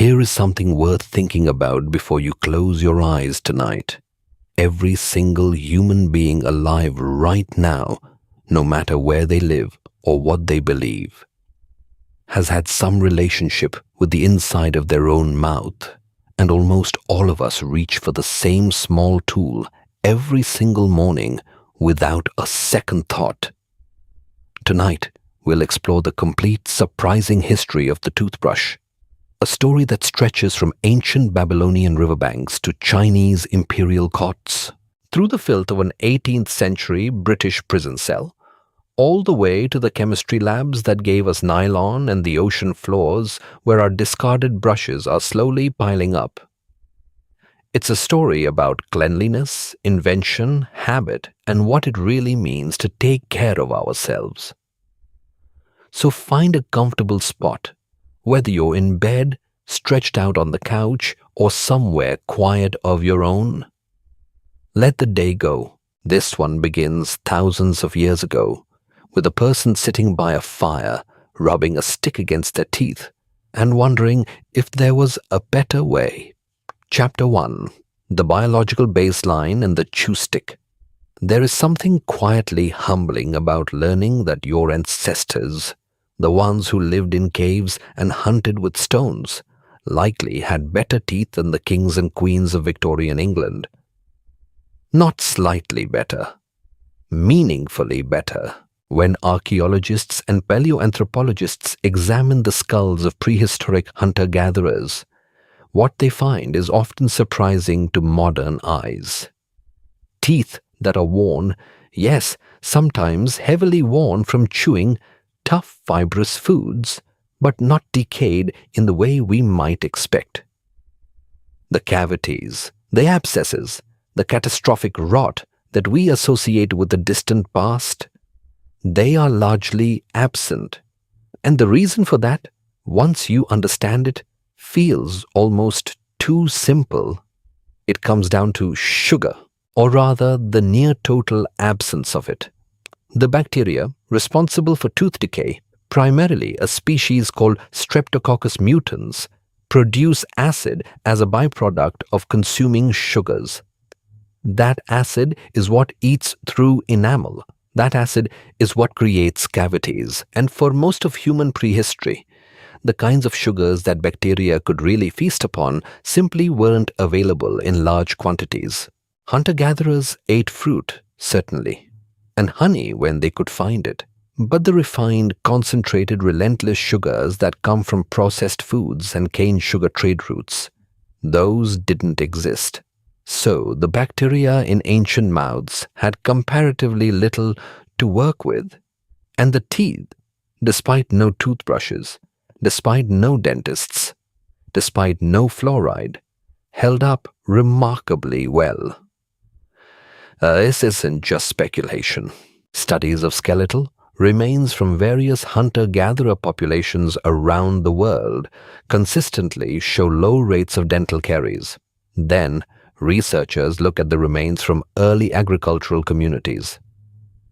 Here is something worth thinking about before you close your eyes tonight. Every single human being alive right now, no matter where they live or what they believe, has had some relationship with the inside of their own mouth, and almost all of us reach for the same small tool every single morning without a second thought. Tonight, we'll explore the complete, surprising history of the toothbrush, a story that stretches from ancient Babylonian riverbanks to Chinese imperial courts, through the filth of an 18th century British prison cell, all the way to the chemistry labs that gave us nylon and the ocean floors where our discarded brushes are slowly piling up. It's a story about cleanliness, invention, habit, and what it really means to take care of ourselves. So find a comfortable spot, whether you're in bed, stretched out on the couch, or somewhere quiet of your own. Let the day go. This one begins thousands of years ago, with a person sitting by a fire, rubbing a stick against their teeth, and wondering if there was a better way. Chapter 1. The Biological Baseline and the Chew Stick. There is something quietly humbling about learning that your ancestors, the ones who lived in caves and hunted with stones, likely had better teeth than the kings and queens of Victorian England. Not slightly better, meaningfully better. When archaeologists and paleoanthropologists examine the skulls of prehistoric hunter-gatherers, what they find is often surprising to modern eyes. Teeth that are worn, yes, sometimes heavily worn from chewing tough fibrous foods, but not decayed in the way we might expect. The cavities, the abscesses, the catastrophic rot that we associate with the distant past, they are largely absent. And the reason for that, once you understand it, feels almost too simple. It comes down to sugar, or rather the near total absence of it. The bacteria responsible for tooth decay, primarily a species called Streptococcus mutans, produce acid as a byproduct of consuming sugars. That acid is what eats through enamel. That acid is what creates cavities. And for most of human prehistory, the kinds of sugars that bacteria could really feast upon simply weren't available in large quantities. Hunter-gatherers ate fruit, certainly, and honey when they could find it. But the refined, concentrated, relentless sugars that come from processed foods and cane sugar trade routes, those didn't exist. So the bacteria in ancient mouths had comparatively little to work with. And the teeth, despite no toothbrushes, despite no dentists, despite no fluoride, held up remarkably well. This isn't just speculation. Studies of skeletal remains from various hunter-gatherer populations around the world consistently show low rates of dental caries. Then, researchers look at the remains from early agricultural communities,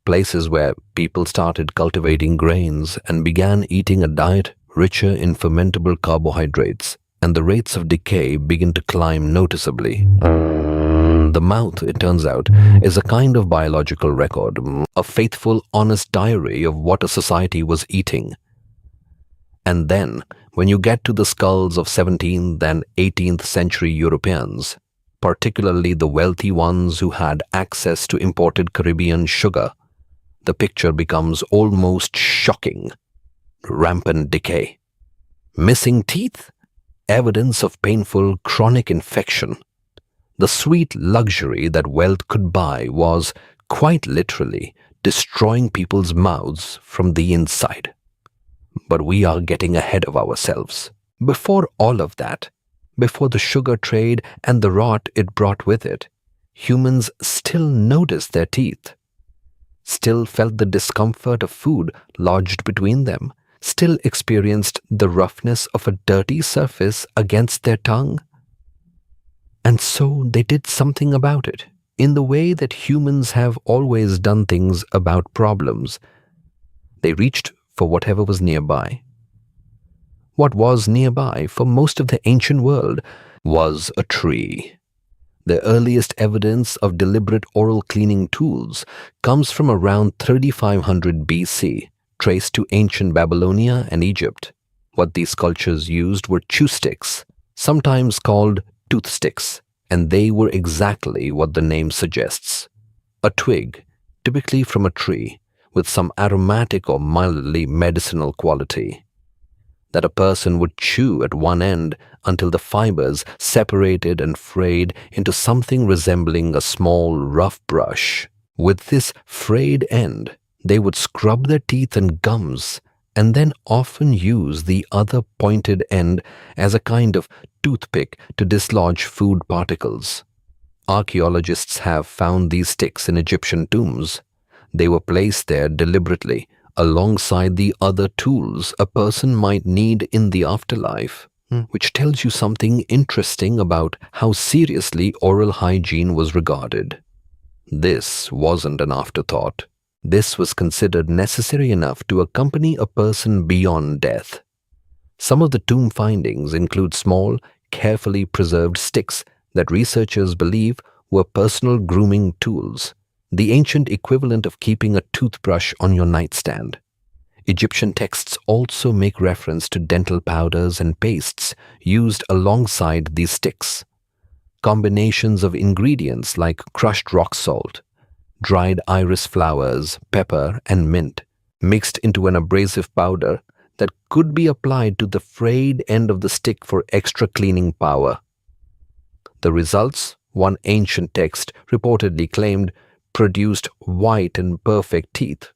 places where people started cultivating grains and began eating a diet richer in fermentable carbohydrates, and the rates of decay begin to climb noticeably. The mouth, it turns out, is a kind of biological record, a faithful, honest diary of what a society was eating. And then, when you get to the skulls of 17th and 18th century Europeans, particularly the wealthy ones who had access to imported Caribbean sugar, the picture becomes almost shocking. Rampant decay. Missing teeth? Evidence of painful chronic infection. The sweet luxury that wealth could buy was, quite literally, destroying people's mouths from the inside. But we are getting ahead of ourselves. Before all of that, before the sugar trade and the rot it brought with it, humans still noticed their teeth, still felt the discomfort of food lodged between them, still experienced the roughness of a dirty surface against their tongue. And so they did something about it, in the way that humans have always done things about problems. They reached for whatever was nearby. What was nearby for most of the ancient world was a tree. The earliest evidence of deliberate oral cleaning tools comes from around 3500 BC, traced to ancient Babylonia and Egypt. What these cultures used were chew sticks, sometimes called toothsticks, and they were exactly what the name suggests. A twig, typically from a tree, with some aromatic or mildly medicinal quality, that a person would chew at one end until the fibers separated and frayed into something resembling a small rough brush. With this frayed end, they would scrub their teeth and gums, and then often use the other pointed end as a kind of toothpick to dislodge food particles. Archaeologists have found these sticks in Egyptian tombs. They were placed there deliberately, alongside the other tools a person might need in the afterlife, which tells you something interesting about how seriously oral hygiene was regarded. This wasn't an afterthought. This was considered necessary enough to accompany a person beyond death. Some of the tomb findings include small, carefully preserved sticks that researchers believe were personal grooming tools, the ancient equivalent of keeping a toothbrush on your nightstand. Egyptian texts also make reference to dental powders and pastes used alongside these sticks. Combinations of ingredients like crushed rock salt, dried iris flowers, pepper, and mint, mixed into an abrasive powder that could be applied to the frayed end of the stick for extra cleaning power. The results, one ancient text reportedly claimed, produced white and perfect teeth,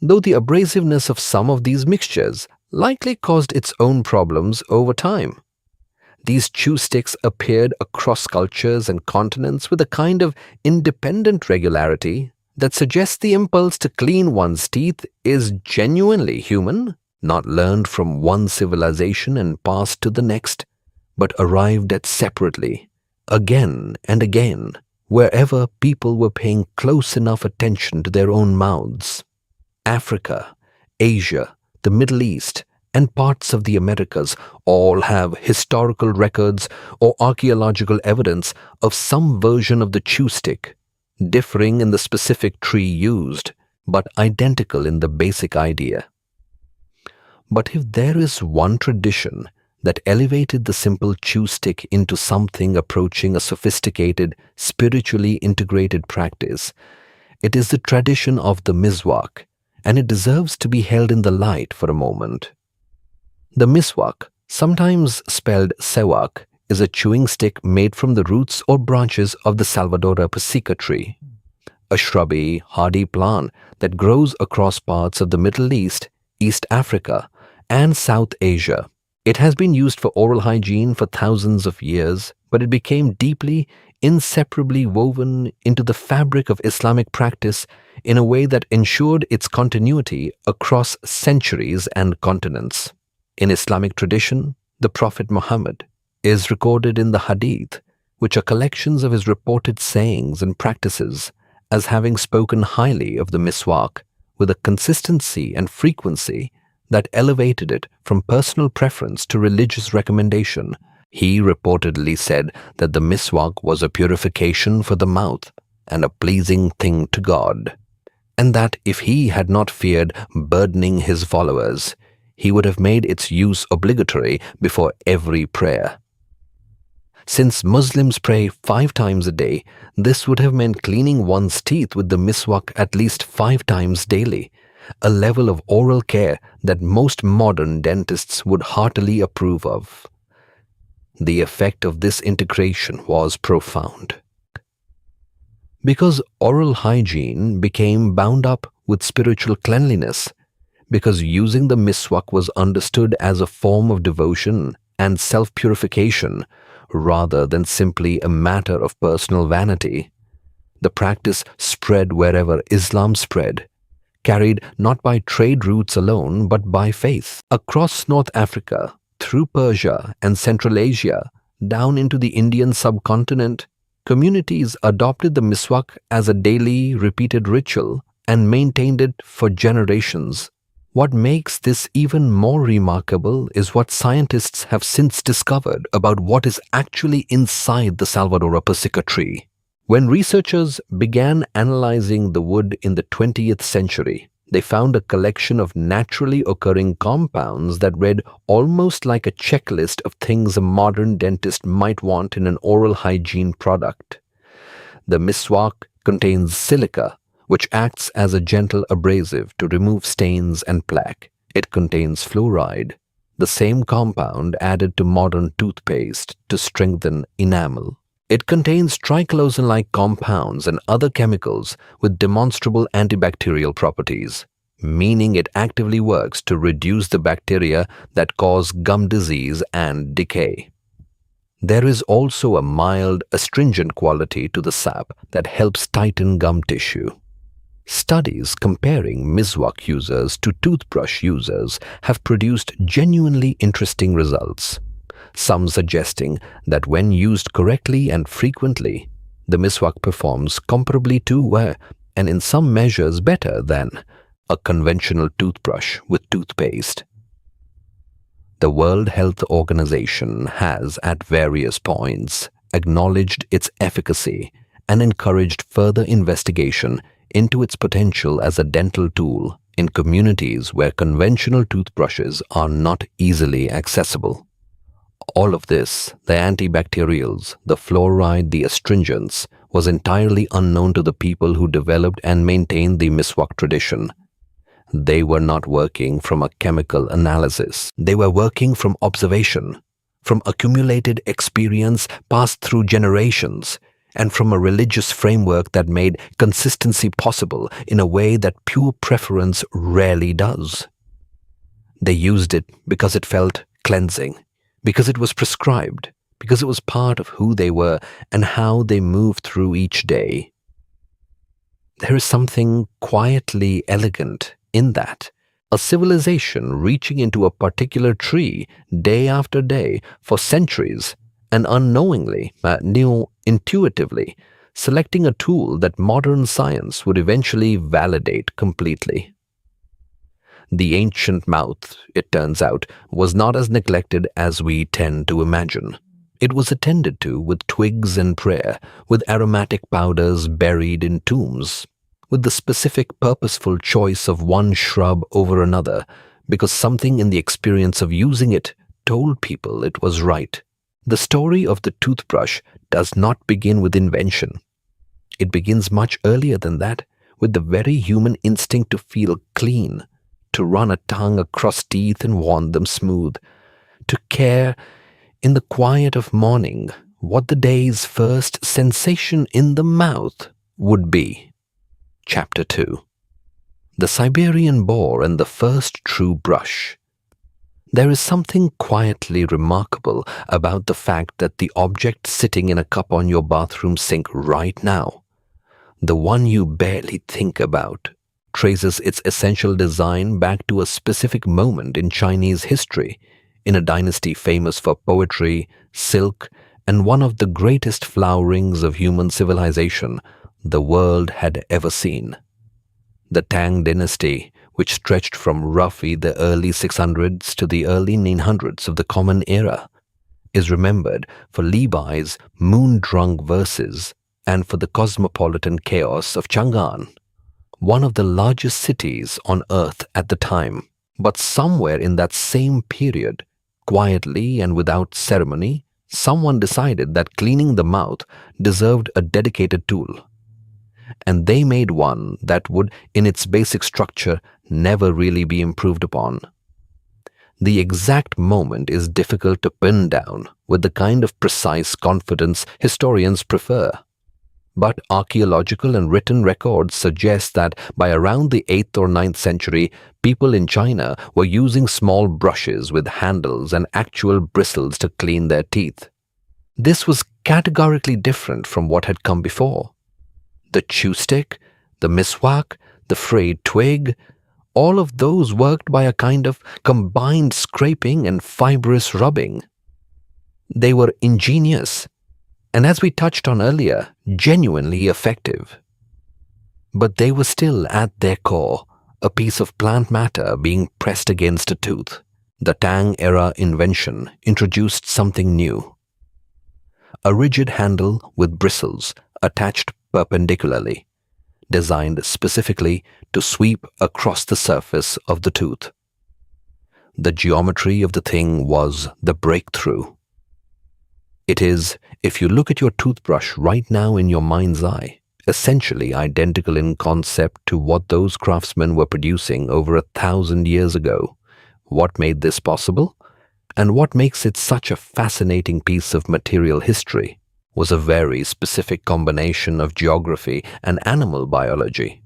though the abrasiveness of some of these mixtures likely caused its own problems over time. These chew sticks appeared across cultures and continents with a kind of independent regularity that suggests the impulse to clean one's teeth is genuinely human, not learned from one civilization and passed to the next, but arrived at separately, again and again, wherever people were paying close enough attention to their own mouths. Africa, Asia, the Middle East, and parts of the Americas all have historical records or archaeological evidence of some version of the chew stick, differing in the specific tree used, but identical in the basic idea. But if there is one tradition that elevated the simple chew stick into something approaching a sophisticated, spiritually integrated practice, it is the tradition of the miswak, and it deserves to be held in the light for a moment. The miswak, sometimes spelled sewak, is a chewing stick made from the roots or branches of the Salvadora persica tree, a shrubby, hardy plant that grows across parts of the Middle East, East Africa, and South Asia. It has been used for oral hygiene for thousands of years, but it became deeply, inseparably woven into the fabric of Islamic practice in a way that ensured its continuity across centuries and continents. In Islamic tradition, the Prophet Muhammad is recorded in the Hadith, which are collections of his reported sayings and practices, as having spoken highly of the miswak with a consistency and frequency that elevated it from personal preference to religious recommendation. He reportedly said that the miswak was a purification for the mouth and a pleasing thing to God, and that if he had not feared burdening his followers, he would have made its use obligatory before every prayer. Since Muslims pray 5 times a day, this would have meant cleaning one's teeth with the miswak at least 5 times daily, a level of oral care that most modern dentists would heartily approve of. The effect of this integration was profound. Because oral hygiene became bound up with spiritual cleanliness, because using the miswak was understood as a form of devotion and self-purification rather than simply a matter of personal vanity, the practice spread wherever Islam spread, carried not by trade routes alone but by faith. Across North Africa, through Persia and Central Asia, down into the Indian subcontinent, communities adopted the miswak as a daily repeated ritual and maintained it for generations. What makes this even more remarkable is what scientists have since discovered about what is actually inside the Salvadora persica tree. When researchers began analyzing the wood in the 20th century, they found a collection of naturally occurring compounds that read almost like a checklist of things a modern dentist might want in an oral hygiene product. The miswak contains silica, which acts as a gentle abrasive to remove stains and plaque. It contains fluoride, the same compound added to modern toothpaste to strengthen enamel. It contains triclosan-like compounds and other chemicals with demonstrable antibacterial properties, meaning it actively works to reduce the bacteria that cause gum disease and decay. There is also a mild, astringent quality to the sap that helps tighten gum tissue. Studies comparing miswak users to toothbrush users have produced genuinely interesting results, some suggesting that when used correctly and frequently, the miswak performs comparably to, and in some measures better than, a conventional toothbrush with toothpaste. The World Health Organization has, at various points, acknowledged its efficacy and encouraged further investigation into its potential as a dental tool in communities where conventional toothbrushes are not easily accessible. All of this, the antibacterials, the fluoride, the astringents, was entirely unknown to the people who developed and maintained the miswak tradition. They were not working from a chemical analysis. They were working from observation, from accumulated experience passed through generations, and from a religious framework that made consistency possible in a way that pure preference rarely does. They used it because it felt cleansing, because it was prescribed, because it was part of who they were and how they moved through each day. There is something quietly elegant in that. A civilization reaching into a particular tree day after day for centuries and unknowingly, intuitively, selecting a tool that modern science would eventually validate completely. The ancient mouth, it turns out, was not as neglected as we tend to imagine. It was attended to with twigs and prayer, with aromatic powders buried in tombs, with the specific purposeful choice of one shrub over another, because something in the experience of using it told people it was right. The story of the toothbrush does not begin with invention. It begins much earlier than that, with the very human instinct to feel clean, to run a tongue across teeth and want them smooth, to care in the quiet of morning what the day's first sensation in the mouth would be. Chapter 2. The Siberian Boar and the First True Brush. There is something quietly remarkable about the fact that the object sitting in a cup on your bathroom sink right now, the one you barely think about, traces its essential design back to a specific moment in Chinese history, in a dynasty famous for poetry, silk, and one of the greatest flowerings of human civilization the world had ever seen. The Tang dynasty, which stretched from roughly the early 600s to the early 900s of the Common Era, is remembered for Li Bai's moon-drunk verses and for the cosmopolitan chaos of Chang'an, one of the largest cities on earth at the time. But somewhere in that same period, quietly and without ceremony, someone decided that cleaning the mouth deserved a dedicated tool. And they made one that would, in its basic structure, never really be improved upon. The exact moment is difficult to pin down with the kind of precise confidence historians prefer. But archaeological and written records suggest that by around the 8th or 9th century, people in China were using small brushes with handles and actual bristles to clean their teeth. This was categorically different from what had come before. The chew stick, the miswak, the frayed twig, all of those worked by a kind of combined scraping and fibrous rubbing. They were ingenious, and as we touched on earlier, genuinely effective. But they were still, at their core, a piece of plant matter being pressed against a tooth. The Tang-era invention introduced something new. A rigid handle with bristles attached perpendicularly, designed specifically to sweep across the surface of the tooth. The geometry of the thing was the breakthrough. It is, if you look at your toothbrush right now in your mind's eye, essentially identical in concept to what those craftsmen were producing over 1,000 years ago. What made this possible? And what makes it such a fascinating piece of material history was a very specific combination of geography and animal biology.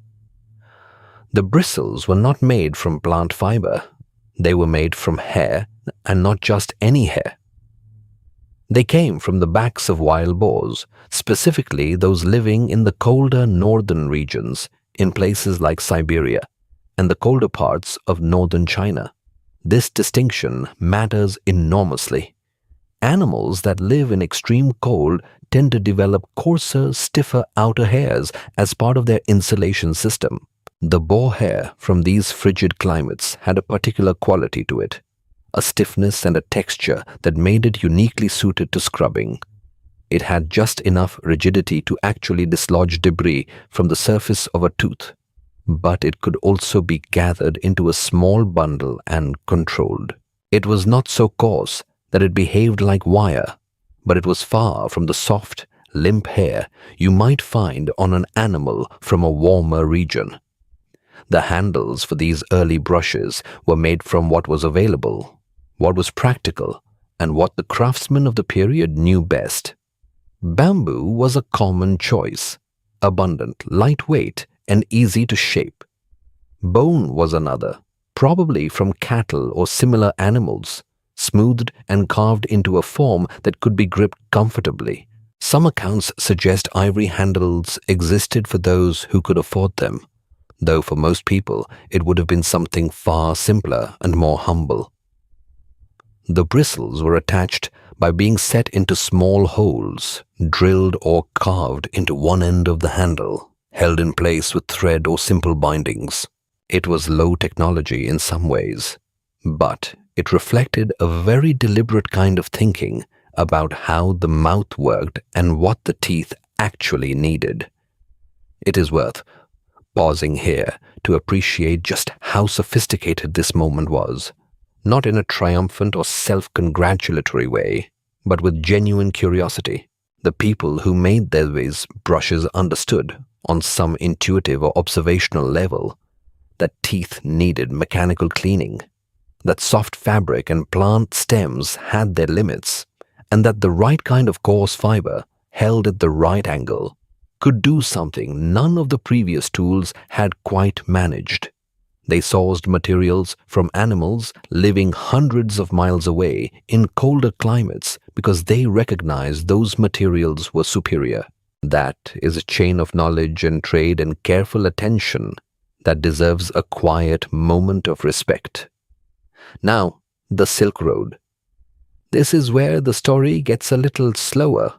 The bristles were not made from plant fiber. They were made from hair, and not just any hair. They came from the backs of wild boars, specifically those living in the colder northern regions in places like Siberia and the colder parts of northern China. This distinction matters enormously. Animals that live in extreme cold tend to develop coarser, stiffer outer hairs as part of their insulation system. The boar hair from these frigid climates had a particular quality to it, a stiffness and a texture that made it uniquely suited to scrubbing. It had just enough rigidity to actually dislodge debris from the surface of a tooth, but it could also be gathered into a small bundle and controlled. It was not so coarse that it behaved like wire, but it was far from the soft, limp hair you might find on an animal from a warmer region. The handles for these early brushes were made from what was available, what was practical, and what the craftsmen of the period knew best. Bamboo was a common choice, abundant, lightweight, and easy to shape. Bone was another, probably from cattle or similar animals, smoothed and carved into a form that could be gripped comfortably. Some accounts suggest ivory handles existed for those who could afford them, though for most people it would have been something far simpler and more humble. The bristles were attached by being set into small holes, drilled or carved into one end of the handle, held in place with thread or simple bindings. It was low technology in some ways, but it reflected a very deliberate kind of thinking about how the mouth worked and what the teeth actually needed. It is worth pausing here to appreciate just how sophisticated this moment was, not in a triumphant or self-congratulatory way, but with genuine curiosity. The people who made these brushes understood, on some intuitive or observational level, that teeth needed mechanical cleaning, that soft fabric and plant stems had their limits, and that the right kind of coarse fiber, held at the right angle, could do something none of the previous tools had quite managed. They sourced materials from animals living hundreds of miles away in colder climates because they recognized those materials were superior. That is a chain of knowledge and trade and careful attention that deserves a quiet moment of respect. Now, the Silk Road. This is where the story gets a little slower,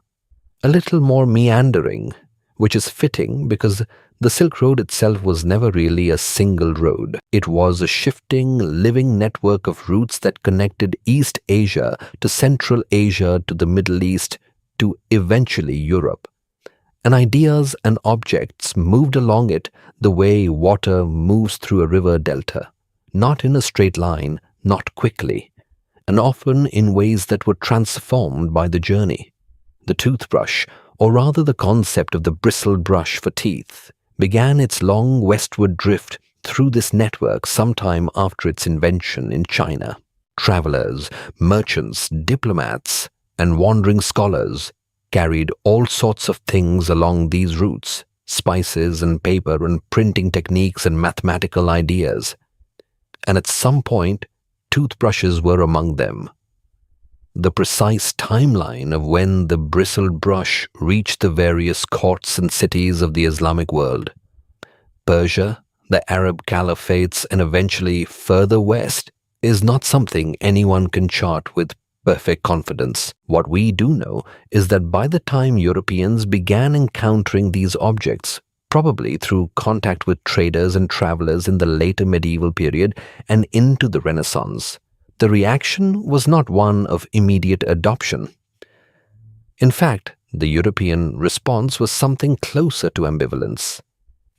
a little more meandering, which is fitting because the Silk Road itself was never really a single road. It was a shifting, living network of routes that connected East Asia to Central Asia to the Middle East to eventually Europe. And ideas and objects moved along it the way water moves through a river delta, not in a straight line, not quickly, and often in ways that were transformed by the journey. The toothbrush, or rather the concept of the bristled brush for teeth, began its long westward drift through this network sometime after its invention in China. Travelers, merchants, diplomats, and wandering scholars carried all sorts of things along these routes, spices and paper and printing techniques and mathematical ideas. And at some point, toothbrushes were among them. The precise timeline of when the bristled brush reached the various courts and cities of the Islamic world, Persia, the Arab caliphates, and eventually further west, is not something anyone can chart with perfect confidence. What we do know is that by the time Europeans began encountering these objects, probably through contact with traders and travelers in the later medieval period and into the Renaissance. The reaction was not one of immediate adoption. In fact, the European response was something closer to ambivalence,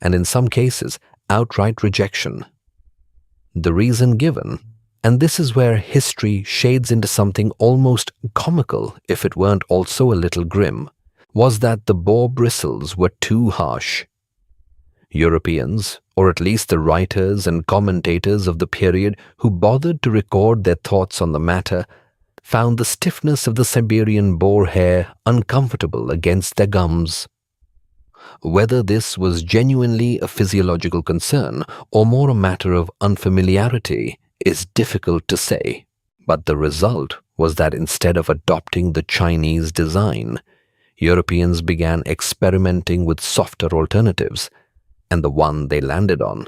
and in some cases, outright rejection. The reason given, and this is where history shades into something almost comical if it weren't also a little grim, was that the boar bristles were too harsh. Europeans, or at least the writers and commentators of the period who bothered to record their thoughts on the matter, found the stiffness of the Siberian boar hair uncomfortable against their gums. Whether this was genuinely a physiological concern or more a matter of unfamiliarity is difficult to say, but the result was that instead of adopting the Chinese design, Europeans began experimenting with softer alternatives, and the one they landed on,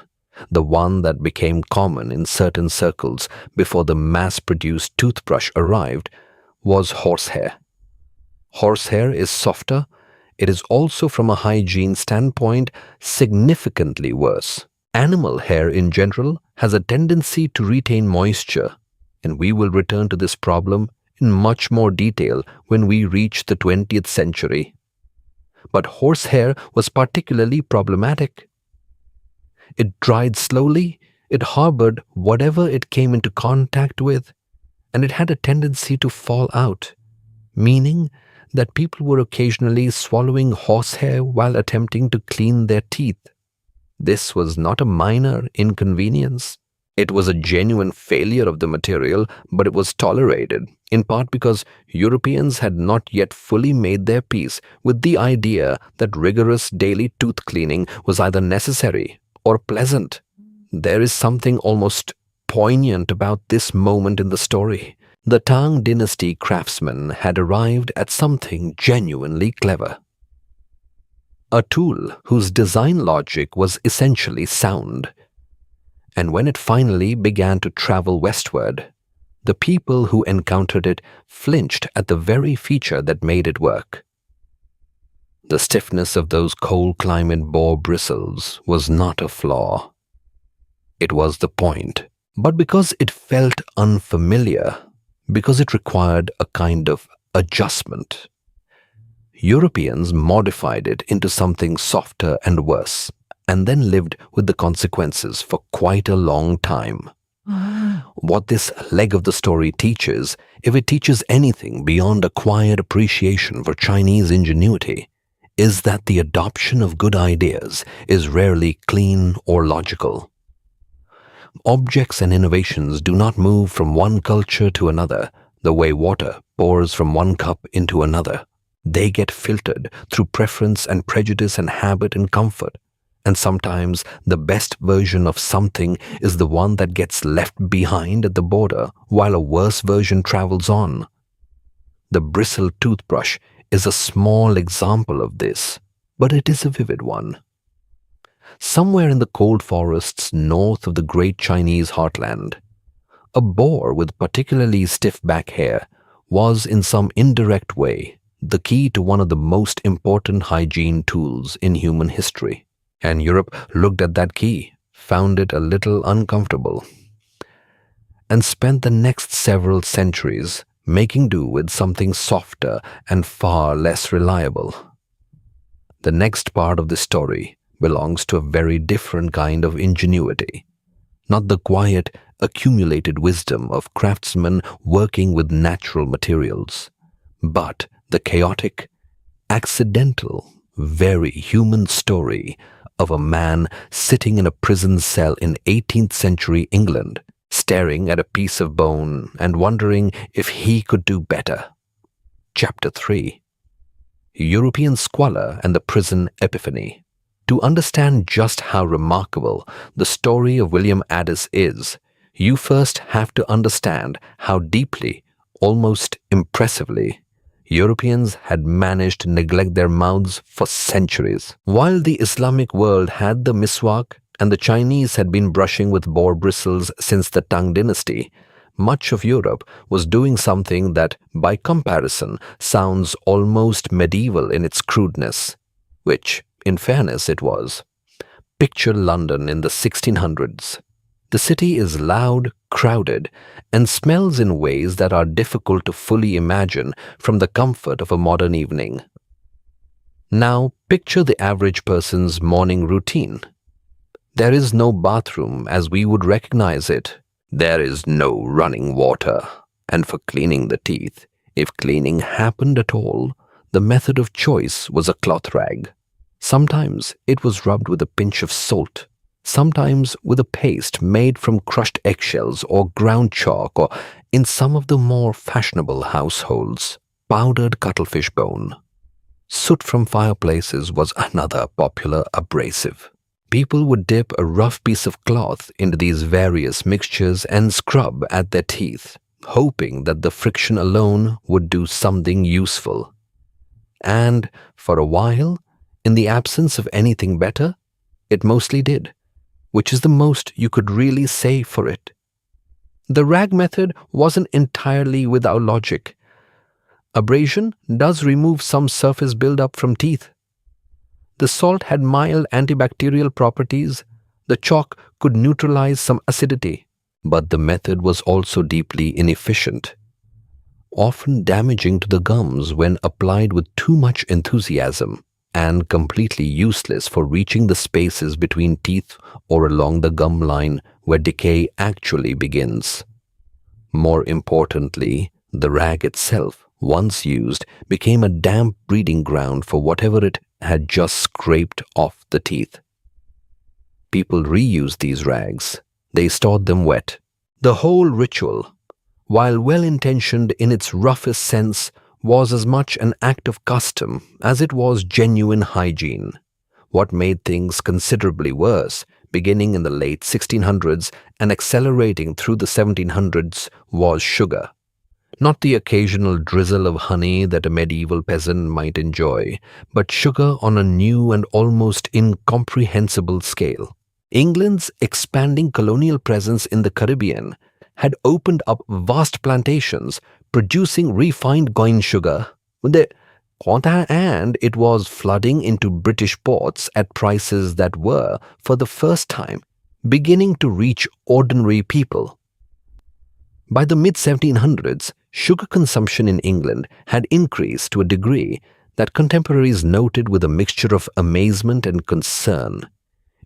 the one that became common in certain circles before the mass-produced toothbrush arrived, was horsehair. Horsehair is softer. It is also, from a hygiene standpoint, significantly worse. Animal hair in general has a tendency to retain moisture, and we will return to this problem in much more detail when we reach the 20th century. But horsehair was particularly problematic. It dried slowly, it harbored whatever it came into contact with, and it had a tendency to fall out, meaning that people were occasionally swallowing horsehair while attempting to clean their teeth. This was not a minor inconvenience. It was a genuine failure of the material, but it was tolerated, in part because Europeans had not yet fully made their peace with the idea that rigorous daily tooth cleaning was either necessary or pleasant. There is something almost poignant about this moment in the story. The Tang Dynasty craftsmen had arrived at something genuinely clever. A tool whose design logic was essentially sound. And when it finally began to travel westward, the people who encountered it flinched at the very feature that made it work. The stiffness of those cold climate boar bristles was not a flaw. It was the point. But because it felt unfamiliar, because it required a kind of adjustment, Europeans modified it into something softer and worse, and then lived with the consequences for quite a long time. What this leg of the story teaches, if it teaches anything beyond a quiet appreciation for Chinese ingenuity, is that the adoption of good ideas is rarely clean or logical. Objects and innovations do not move from one culture to another the way water pours from one cup into another. They get filtered through preference and prejudice and habit and comfort. And sometimes the best version of something is the one that gets left behind at the border while a worse version travels on. The bristle toothbrush is a small example of this, but it is a vivid one. Somewhere in the cold forests north of the great Chinese heartland, a boar with particularly stiff back hair was in some indirect way the key to one of the most important hygiene tools in human history. And Europe looked at that key, found it a little uncomfortable, and spent the next several centuries making do with something softer and far less reliable. The next part of the story belongs to a very different kind of ingenuity, not the quiet, accumulated wisdom of craftsmen working with natural materials, but the chaotic, accidental, very human story of a man sitting in a prison cell in 18th century England, staring at a piece of bone and wondering if he could do better. Chapter 3. European Squalor and the Prison Epiphany. To understand just how remarkable the story of William Addis is, you first have to understand how deeply, almost impressively, Europeans had managed to neglect their mouths for centuries. While the Islamic world had the miswak and the Chinese had been brushing with boar bristles since the Tang Dynasty, much of Europe was doing something that, by comparison, sounds almost medieval in its crudeness, which In fairness, it was. Picture London in the 1600s. The city is loud, crowded, and smells in ways that are difficult to fully imagine from the comfort of a modern evening. Now, picture the average person's morning routine. There is no bathroom as we would recognize it. There is no running water. And for cleaning the teeth, if cleaning happened at all, the method of choice was a cloth rag. Sometimes it was rubbed with a pinch of salt, sometimes with a paste made from crushed eggshells or ground chalk, or in some of the more fashionable households, powdered cuttlefish bone. Soot from fireplaces was another popular abrasive. People would dip a rough piece of cloth into these various mixtures and scrub at their teeth, hoping that the friction alone would do something useful. And for a while, in the absence of anything better, it mostly did, which is the most you could really say for it. The rag method wasn't entirely without logic. Abrasion does remove some surface buildup from teeth. The salt had mild antibacterial properties. The chalk could neutralize some acidity. But the method was also deeply inefficient, often damaging to the gums when applied with too much enthusiasm, and completely useless for reaching the spaces between teeth or along the gum line where decay actually begins. More importantly, the rag itself, once used, became a damp breeding ground for whatever it had just scraped off the teeth. People reused these rags. They stored them wet. The whole ritual, while well-intentioned in its roughest sense, was as much an act of custom as it was genuine hygiene. What made things considerably worse, beginning in the late 1600s and accelerating through the 1700s, was sugar. Not the occasional drizzle of honey that a medieval peasant might enjoy, but sugar on a new and almost incomprehensible scale. England's expanding colonial presence in the Caribbean had opened up vast plantations producing refined cane sugar, and it was flooding into British ports at prices that were, for the first time, beginning to reach ordinary people. By the mid-1700s, sugar consumption in England had increased to a degree that contemporaries noted with a mixture of amazement and concern.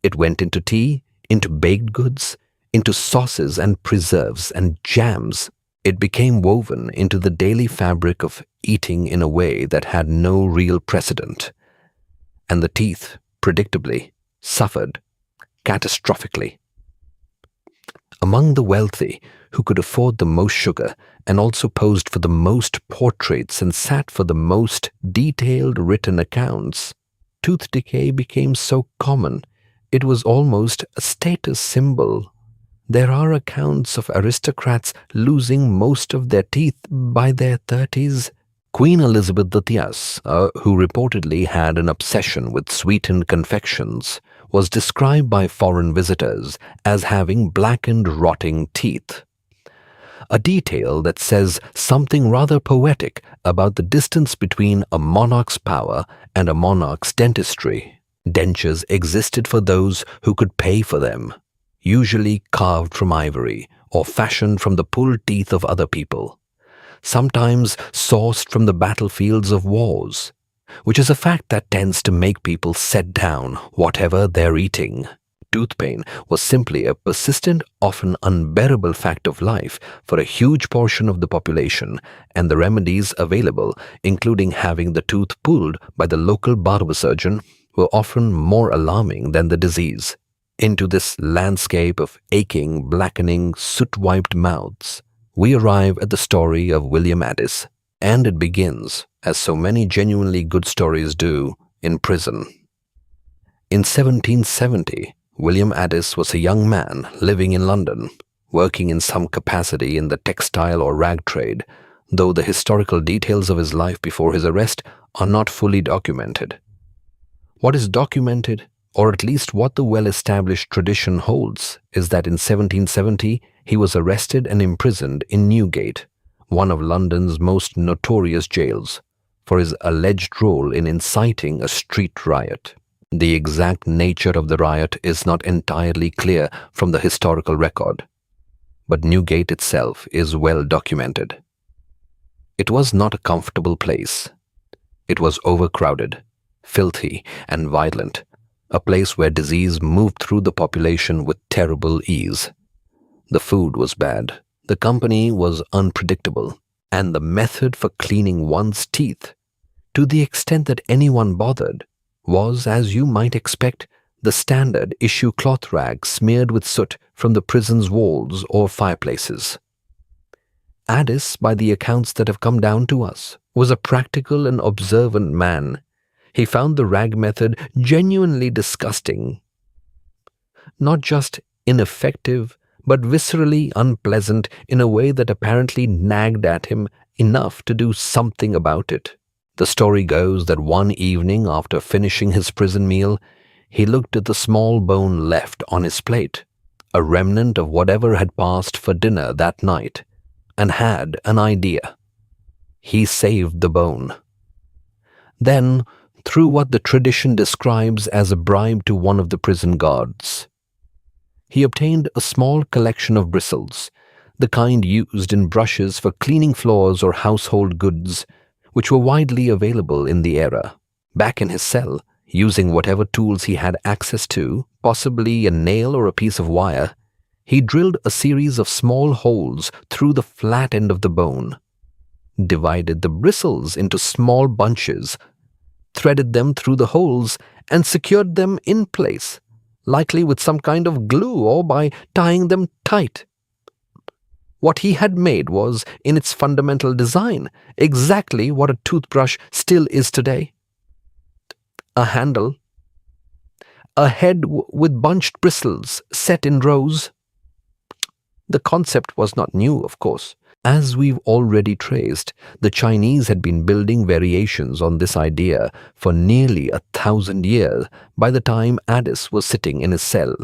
It went into tea, into baked goods, into sauces and preserves and jams. It became woven into the daily fabric of eating in a way that had no real precedent. And the teeth, predictably, suffered catastrophically. Among the wealthy, who could afford the most sugar and also posed for the most portraits and sat for the most detailed written accounts, tooth decay became so common it was almost a status symbol. There are accounts of aristocrats losing most of their teeth by their 30s. Queen Elizabeth II, who reportedly had an obsession with sweetened confections, was described by foreign visitors as having blackened, rotting teeth. A detail that says something rather poetic about the distance between a monarch's power and a monarch's dentistry. Dentures existed for those who could pay for them, usually carved from ivory or fashioned from the pulled teeth of other people, sometimes sourced from the battlefields of wars, which is a fact that tends to make people set down whatever they're eating. Tooth pain was simply a persistent, often unbearable fact of life for a huge portion of the population, and the remedies available, including having the tooth pulled by the local barber surgeon, were often more alarming than the disease. Into this landscape of aching, blackening, soot-wiped mouths, we arrive at the story of William Addis, and it begins, as so many genuinely good stories do, in prison. In 1770, William Addis was a young man living in London, working in some capacity in the textile or rag trade, though the historical details of his life before his arrest are not fully documented. What is documented, or at least what the well-established tradition holds, is that in 1770 he was arrested and imprisoned in Newgate, one of London's most notorious jails, for his alleged role in inciting a street riot. The exact nature of the riot is not entirely clear from the historical record, but Newgate itself is well documented. It was not a comfortable place. It was overcrowded, filthy, and violent, a place where disease moved through the population with terrible ease. The food was bad, the company was unpredictable, and the method for cleaning one's teeth, to the extent that anyone bothered, was, as you might expect, the standard issue cloth rag smeared with soot from the prison's walls or fireplaces. Addis, by the accounts that have come down to us, was a practical and observant man. He found the rag method genuinely disgusting. Not just ineffective, but viscerally unpleasant in a way that apparently nagged at him enough to do something about it. The story goes that one evening after finishing his prison meal, he looked at the small bone left on his plate, a remnant of whatever had passed for dinner that night, and had an idea. He saved the bone. Then, threw what the tradition describes as a bribe to one of the prison guards. He obtained a small collection of bristles, the kind used in brushes for cleaning floors or household goods, which were widely available in the era. Back in his cell, using whatever tools he had access to, possibly a nail or a piece of wire, he drilled a series of small holes through the flat end of the bone, divided the bristles into small bunches, threaded them through the holes, and secured them in place, likely with some kind of glue or by tying them tight. What he had made was, in its fundamental design, exactly what a toothbrush still is today. A handle, a head with bunched bristles set in rows. The concept was not new, of course. As we've already traced, the Chinese had been building variations on this idea for nearly 1,000 years by the time Addis was sitting in his cell.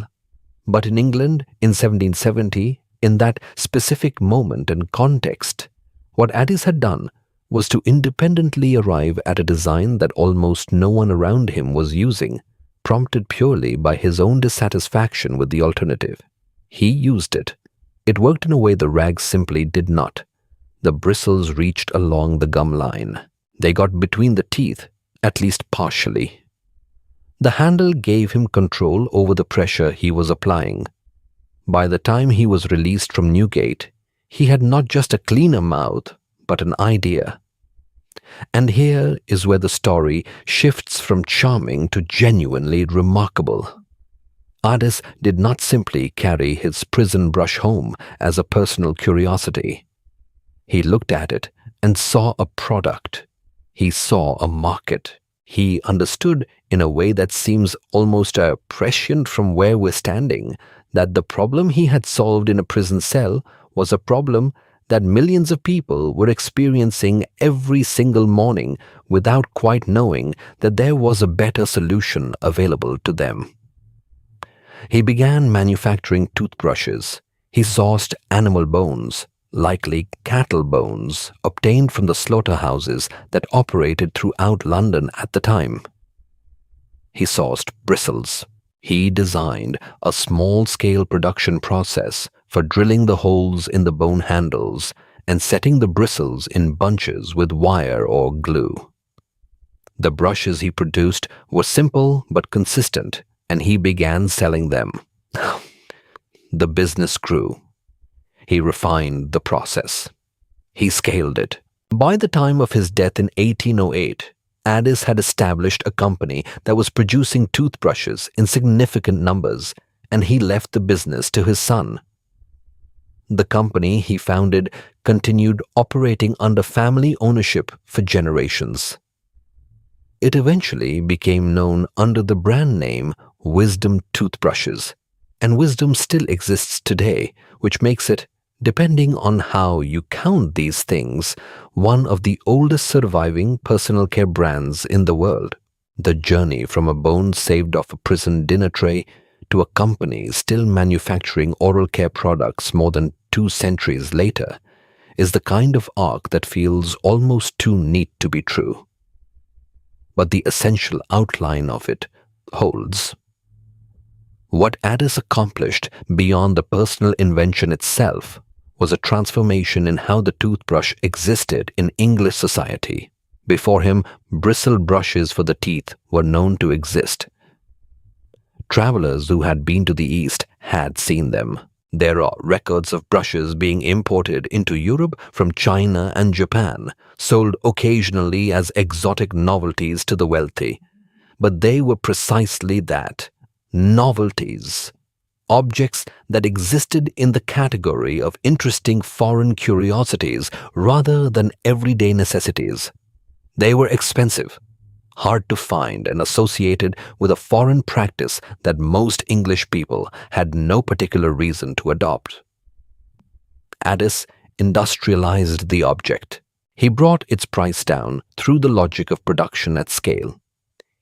But in England, in 1770, in that specific moment and context, what Addis had done was to independently arrive at a design that almost no one around him was using, prompted purely by his own dissatisfaction with the alternative. He used it. It worked in a way the rags simply did not. The bristles reached along the gum line. They got between the teeth, at least partially. The handle gave him control over the pressure he was applying. By the time he was released from Newgate, he had not just a cleaner mouth, but an idea. And here is where the story shifts from charming to genuinely remarkable. Addis did not simply carry his prison brush home as a personal curiosity. He looked at it and saw a product. He saw a market. He understood, in a way that seems almost prescient from where we're standing, that the problem he had solved in a prison cell was a problem that millions of people were experiencing every single morning without quite knowing that there was a better solution available to them. He began manufacturing toothbrushes. He sourced animal bones, likely cattle bones, obtained from the slaughterhouses that operated throughout London at the time. He sourced bristles. He designed a small-scale production process for drilling the holes in the bone handles and setting the bristles in bunches with wire or glue. The brushes he produced were simple but consistent, and he began selling them. The business grew. He refined the process. He scaled it. By the time of his death in 1808, Addis had established a company that was producing toothbrushes in significant numbers, and he left the business to his son. The company he founded continued operating under family ownership for generations. It eventually became known under the brand name Wisdom Toothbrushes, and Wisdom still exists today, which makes it, depending on how you count these things, one of the oldest surviving personal care brands in the world. The journey from a bone saved off a prison dinner tray to a company still manufacturing oral care products more than 2 centuries later is the kind of arc that feels almost too neat to be true. But the essential outline of it holds. What Addis accomplished beyond the personal invention itself was a transformation in how the toothbrush existed in English society. Before him, bristle brushes for the teeth were known to exist. Travelers who had been to the East had seen them. There are records of brushes being imported into Europe from China and Japan, sold occasionally as exotic novelties to the wealthy. But they were precisely that, novelties. Objects that existed in the category of interesting foreign curiosities rather than everyday necessities. They were expensive, hard to find, and associated with a foreign practice that most English people had no particular reason to adopt. Addis industrialized the object. He brought its price down through the logic of production at scale.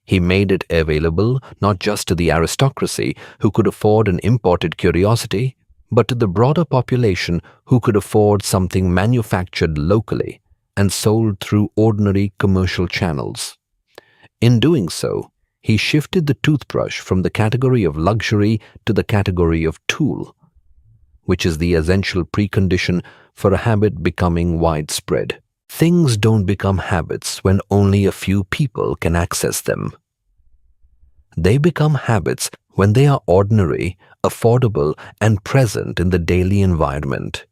He made it available not just to the aristocracy who could afford an imported curiosity, but to the broader population who could afford something manufactured locally and sold through ordinary commercial channels. In doing so, he shifted the toothbrush from the category of luxury to the category of tool, which is the essential precondition for a habit becoming widespread. Things don't become habits when only a few people can access them. They become habits when they are ordinary, affordable, and present in the daily environment.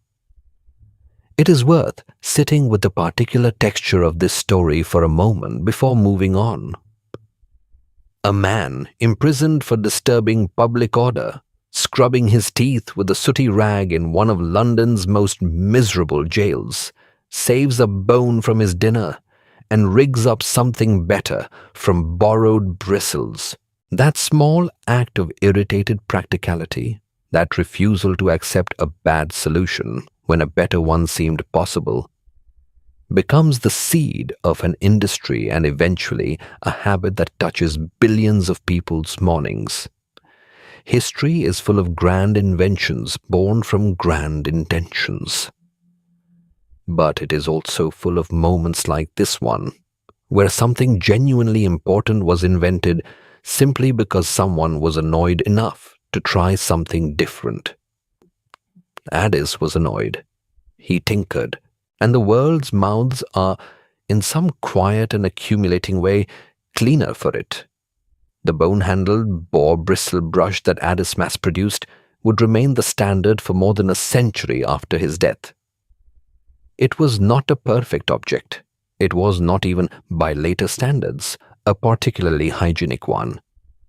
It is worth sitting with the particular texture of this story for a moment before moving on. A man imprisoned for disturbing public order, scrubbing his teeth with a sooty rag in one of London's most miserable jails, saves a bone from his dinner and rigs up something better from borrowed bristles. That small act of irritated practicality, that refusal to accept a bad solution when a better one seemed possible, becomes the seed of an industry and eventually a habit that touches billions of people's mornings. History is full of grand inventions born from grand intentions. But it is also full of moments like this one, where something genuinely important was invented simply because someone was annoyed enough to try something different. Addis was annoyed. He tinkered, and the world's mouths are, in some quiet and accumulating way, cleaner for it. The bone-handled boar-bristle brush that Addis mass-produced would remain the standard for more than a century after his death. It was not a perfect object. It was not even, by later standards, a particularly hygienic one.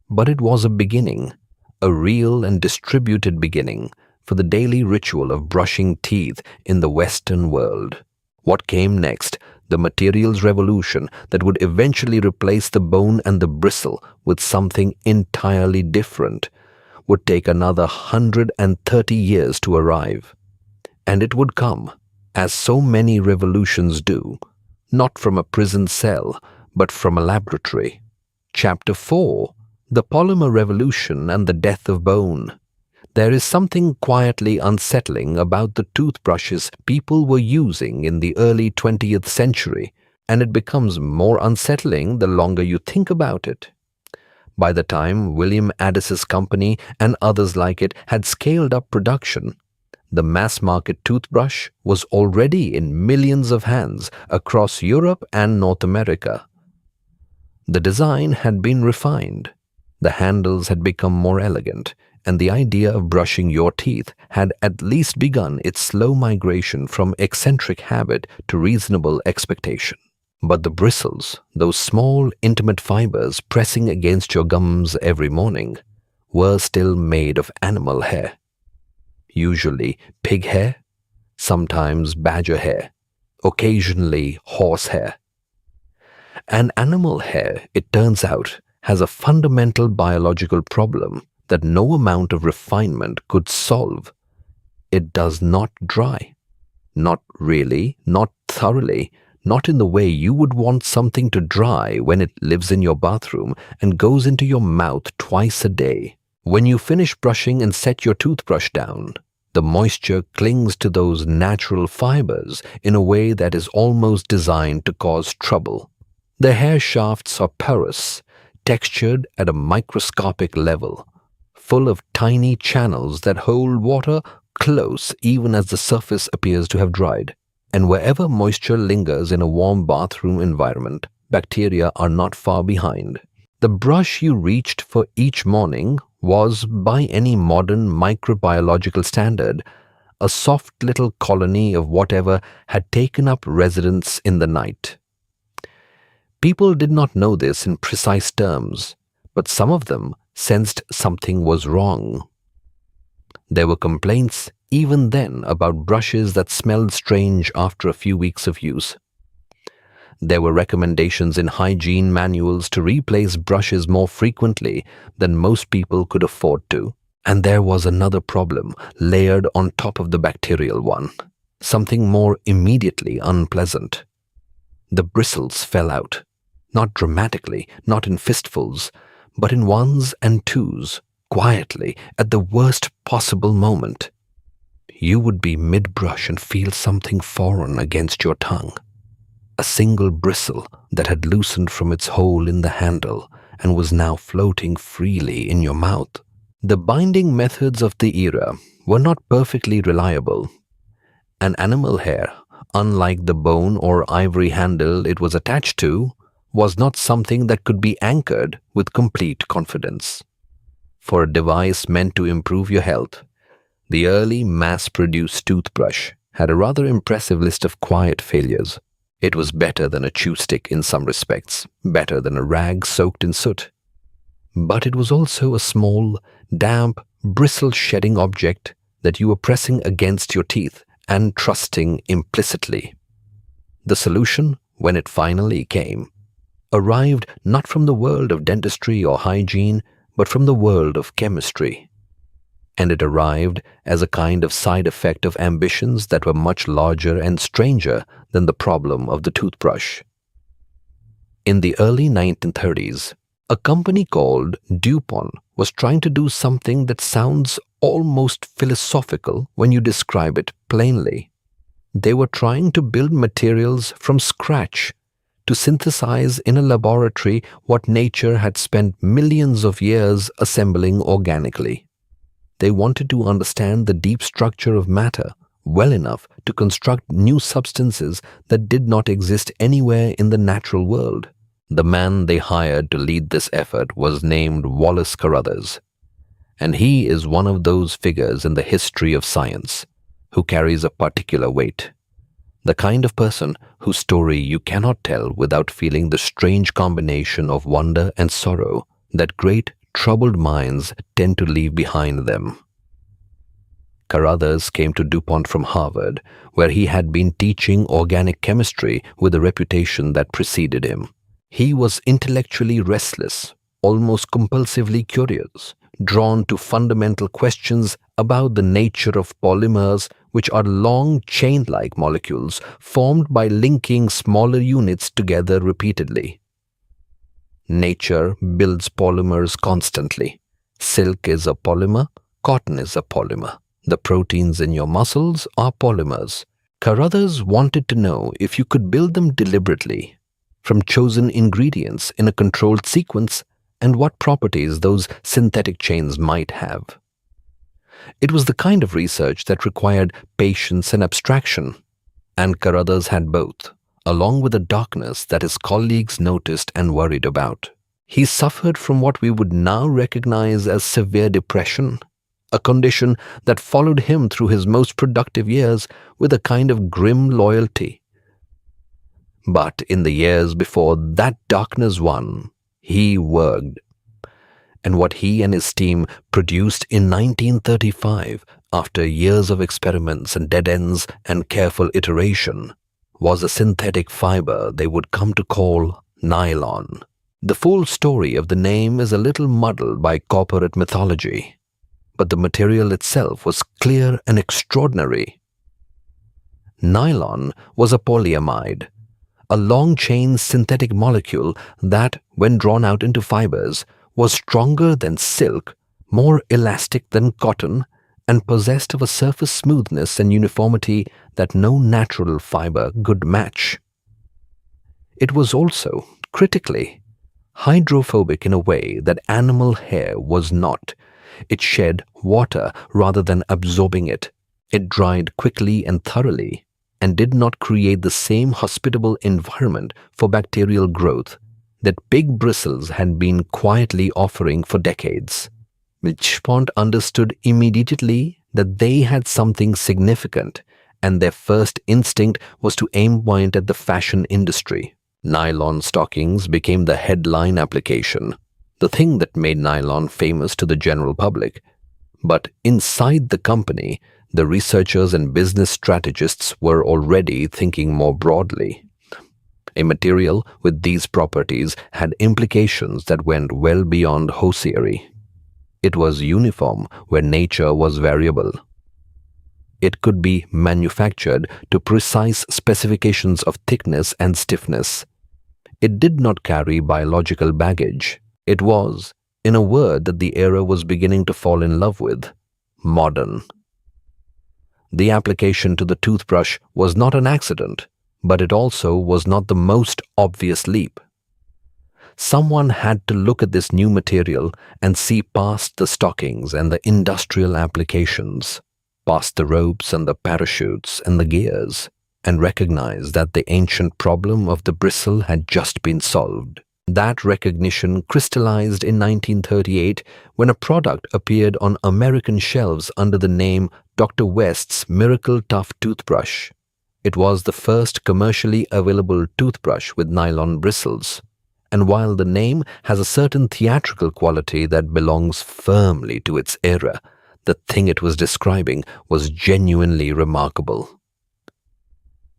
But it was a beginning, a real and distributed beginning, for the daily ritual of brushing teeth in the Western world. What came next, the materials revolution that would eventually replace the bone and the bristle with something entirely different, would take another 130 years to arrive. And it would come, as so many revolutions do, not from a prison cell, but from a laboratory. Chapter 4: The Polymer Revolution and the Death of Bone. There is something quietly unsettling about the toothbrushes people were using in the early 20th century, and it becomes more unsettling the longer you think about it. By the time William Addis's company and others like it had scaled up production, the mass-market toothbrush was already in millions of hands across Europe and North America. The design had been refined, the handles had become more elegant, and the idea of brushing your teeth had at least begun its slow migration from eccentric habit to reasonable expectation. But the bristles, those small, intimate fibers pressing against your gums every morning, were still made of animal hair. Usually pig hair, sometimes badger hair, occasionally horse hair. And animal hair, it turns out, has a fundamental biological problem that no amount of refinement could solve. It does not dry. Not really, not thoroughly, not in the way you would want something to dry when it lives in your bathroom and goes into your mouth twice a day. When you finish brushing and set your toothbrush down, the moisture clings to those natural fibers in a way that is almost designed to cause trouble. The hair shafts are porous, textured at a microscopic level, full of tiny channels that hold water close even as the surface appears to have dried. And wherever moisture lingers in a warm bathroom environment, bacteria are not far behind. The brush you reached for each morning was, by any modern microbiological standard, a soft little colony of whatever had taken up residence in the night. People did not know this in precise terms, but some of them sensed something was wrong. There were complaints even then about brushes that smelled strange after a few weeks of use. There were recommendations in hygiene manuals to replace brushes more frequently than most people could afford to. And there was another problem layered on top of the bacterial one, something more immediately unpleasant. The bristles fell out, not dramatically, not in fistfuls, but in ones and twos, quietly, at the worst possible moment. You would be mid-brush and feel something foreign against your tongue. A single bristle that had loosened from its hole in the handle and was now floating freely in your mouth. The binding methods of the era were not perfectly reliable. An animal hair, unlike the bone or ivory handle it was attached to, was not something that could be anchored with complete confidence. For a device meant to improve your health, the early mass-produced toothbrush had a rather impressive list of quiet failures. It was better than a chew stick in some respects, better than a rag soaked in soot. But it was also a small, damp, bristle-shedding object that you were pressing against your teeth and trusting implicitly. The solution, when it finally came, arrived not from the world of dentistry or hygiene, but from the world of chemistry. And it arrived as a kind of side effect of ambitions that were much larger and stranger than the problem of the toothbrush. In the early 1930s, a company called DuPont was trying to do something that sounds almost philosophical when you describe it plainly. They were trying to build materials from scratch, to synthesize in a laboratory what nature had spent millions of years assembling organically. They wanted to understand the deep structure of matter well enough to construct new substances that did not exist anywhere in the natural world. The man they hired to lead this effort was named Wallace Carothers, and he is one of those figures in the history of science who carries a particular weight. The kind of person whose story you cannot tell without feeling the strange combination of wonder and sorrow that great, troubled minds tend to leave behind them. Carothers came to DuPont from Harvard, where he had been teaching organic chemistry with a reputation that preceded him. He was intellectually restless, almost compulsively curious, drawn to fundamental questions about the nature of polymers, which are long chain-like molecules formed by linking smaller units together repeatedly. Nature builds polymers constantly. Silk is a polymer, cotton is a polymer. The proteins in your muscles are polymers. Carothers wanted to know if you could build them deliberately, from chosen ingredients in a controlled sequence, and what properties those synthetic chains might have. It was the kind of research that required patience and abstraction, and Carothers had both, along with a darkness that his colleagues noticed and worried about. He suffered from what we would now recognize as severe depression, a condition that followed him through his most productive years with a kind of grim loyalty. But in the years before that darkness won, he worked. And what he and his team produced in 1935, after years of experiments and dead ends and careful iteration, was a synthetic fiber they would come to call nylon. The full story of the name is a little muddled by corporate mythology, but the material itself was clear and extraordinary. Nylon was a polyamide, a long-chain synthetic molecule that, when drawn out into fibers, was stronger than silk, more elastic than cotton, and possessed of a surface smoothness and uniformity that no natural fiber could match. It was also, critically, hydrophobic in a way that animal hair was not. It shed water rather than absorbing it. It dried quickly and thoroughly, and did not create the same hospitable environment for bacterial growth that pig bristles had been quietly offering for decades. Richmond understood immediately that they had something significant, and their first instinct was to aim point at the fashion industry. Nylon stockings became the headline application, the thing that made nylon famous to the general public. But inside the company, the researchers and business strategists were already thinking more broadly. A material with these properties had implications that went well beyond hosiery. It was uniform where nature was variable. It could be manufactured to precise specifications of thickness and stiffness. It did not carry biological baggage. It was, in a word that the era was beginning to fall in love with, modern. The application to the toothbrush was not an accident, but it also was not the most obvious leap. Someone had to look at this new material and see past the stockings and the industrial applications, past the ropes and the parachutes and the gears, and recognize that the ancient problem of the bristle had just been solved. That recognition crystallized in 1938 when a product appeared on American shelves under the name Dr. West's Miracle Tough Toothbrush. It was the first commercially available toothbrush with nylon bristles. And while the name has a certain theatrical quality that belongs firmly to its era, the thing it was describing was genuinely remarkable.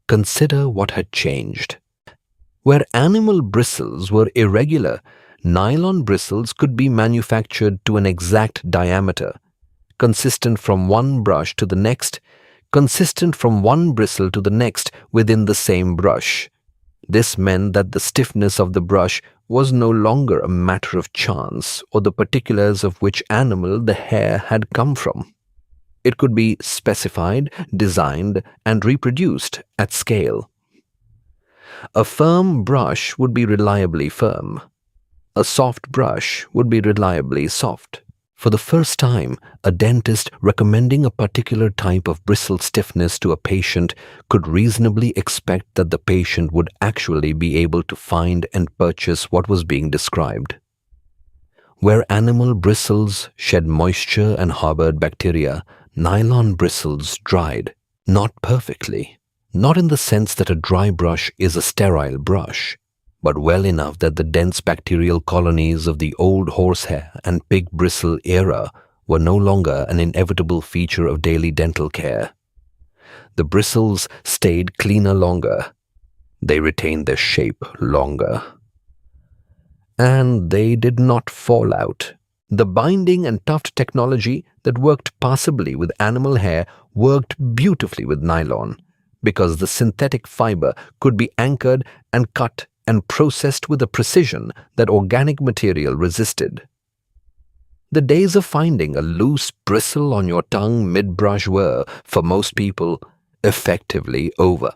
Consider what had changed. Where animal bristles were irregular, nylon bristles could be manufactured to an exact diameter, consistent from one brush to the next, consistent from one bristle to the next within the same brush. This meant that the stiffness of the brush was no longer a matter of chance or the particulars of which animal the hair had come from. It could be specified, designed, and reproduced at scale. A firm brush would be reliably firm. A soft brush would be reliably soft. For the first time, a dentist recommending a particular type of bristle stiffness to a patient could reasonably expect that the patient would actually be able to find and purchase what was being described. Where animal bristles shed moisture and harbored bacteria, nylon bristles dried, not perfectly, not in the sense that a dry brush is a sterile brush, but well enough that the dense bacterial colonies of the old horsehair and pig bristle era were no longer an inevitable feature of daily dental care. The bristles stayed cleaner longer. They retained their shape longer. And they did not fall out. The binding and tuft technology that worked passably with animal hair worked beautifully with nylon, because the synthetic fiber could be anchored and cut and processed with a precision that organic material resisted. The days of finding a loose bristle on your tongue mid-brush were, for most people, effectively over.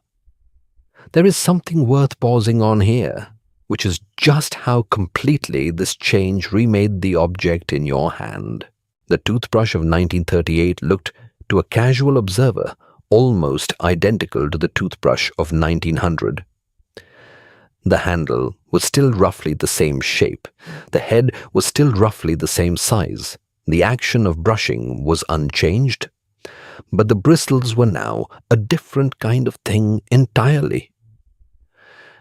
There is something worth pausing on here, which is just how completely this change remade the object in your hand. The toothbrush of 1938 looked, to a casual observer, almost identical to the toothbrush of 1900. The handle was still roughly the same shape. The head was still roughly the same size. The action of brushing was unchanged. But the bristles were now a different kind of thing entirely.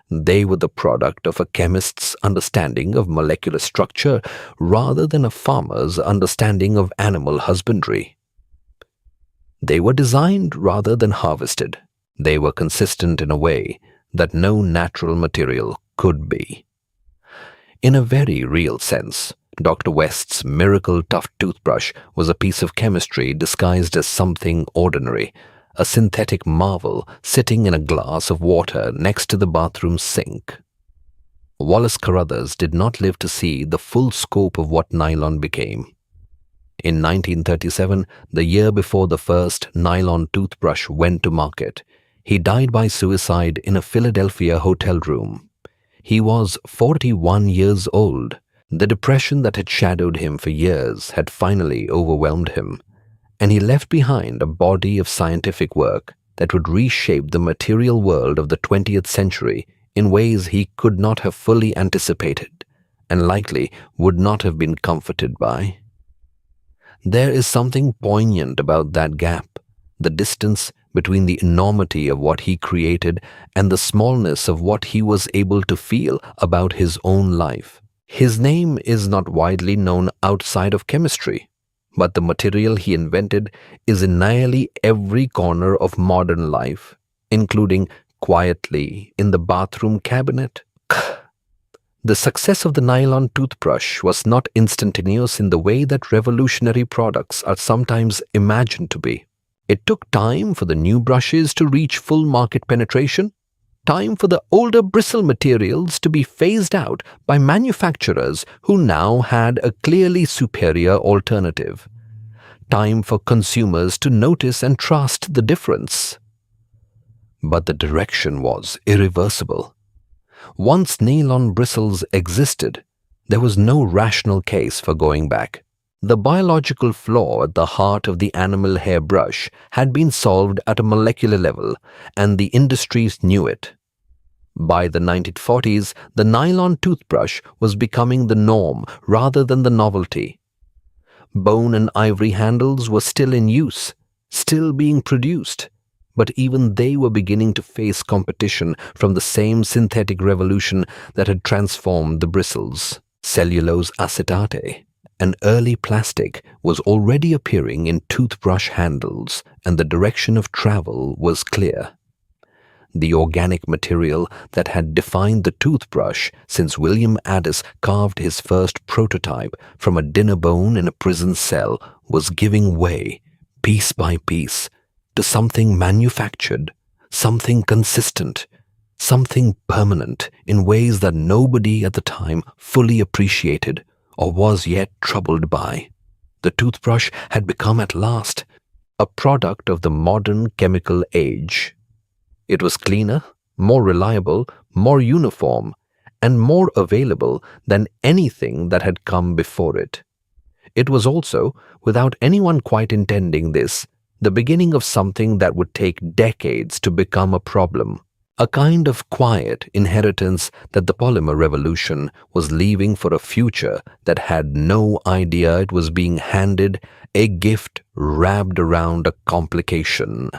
They were the product of a chemist's understanding of molecular structure rather than a farmer's understanding of animal husbandry. They were designed rather than harvested. They were consistent in a way that no natural material could be. In a very real sense, Dr. West's Miracle Tough Toothbrush was a piece of chemistry disguised as something ordinary, a synthetic marvel sitting in a glass of water next to the bathroom sink. Wallace Carruthers did not live to see the full scope of what nylon became. In 1937, the year before the first nylon toothbrush went to market, he died by suicide in a Philadelphia hotel room. He was 41 years old. The depression that had shadowed him for years had finally overwhelmed him, and he left behind a body of scientific work that would reshape the material world of the 20th century in ways he could not have fully anticipated and likely would not have been comforted by. There is something poignant about that gap, the distance between the enormity of what he created and the smallness of what he was able to feel about his own life. His name is not widely known outside of chemistry, but the material he invented is in nearly every corner of modern life, including quietly in the bathroom cabinet. The success of the nylon toothbrush was not instantaneous in the way that revolutionary products are sometimes imagined to be. It took time for the new brushes to reach full market penetration, time for the older bristle materials to be phased out by manufacturers who now had a clearly superior alternative, time for consumers to notice and trust the difference. But the direction was irreversible. Once nylon bristles existed, there was no rational case for going back. The biological flaw at the heart of the animal hair brush had been solved at a molecular level, and the industries knew it. By the 1940s, the nylon toothbrush was becoming the norm rather than the novelty. Bone and ivory handles were still in use, still being produced, but even they were beginning to face competition from the same synthetic revolution that had transformed the bristles. Cellulose acetate, an early plastic, was already appearing in toothbrush handles, and the direction of travel was clear. The organic material that had defined the toothbrush since William Addis carved his first prototype from a dinner bone in a prison cell was giving way, piece by piece, to something manufactured, something consistent, something permanent in ways that nobody at the time fully appreciated or was yet troubled by. The toothbrush had become at last a product of the modern chemical age. It was cleaner, more reliable, more uniform, and more available than anything that had come before it. It was also, without anyone quite intending this, the beginning of something that would take decades to become a problem, a kind of quiet inheritance that the polymer revolution was leaving for a future that had no idea it was being handed, a gift wrapped around a complication.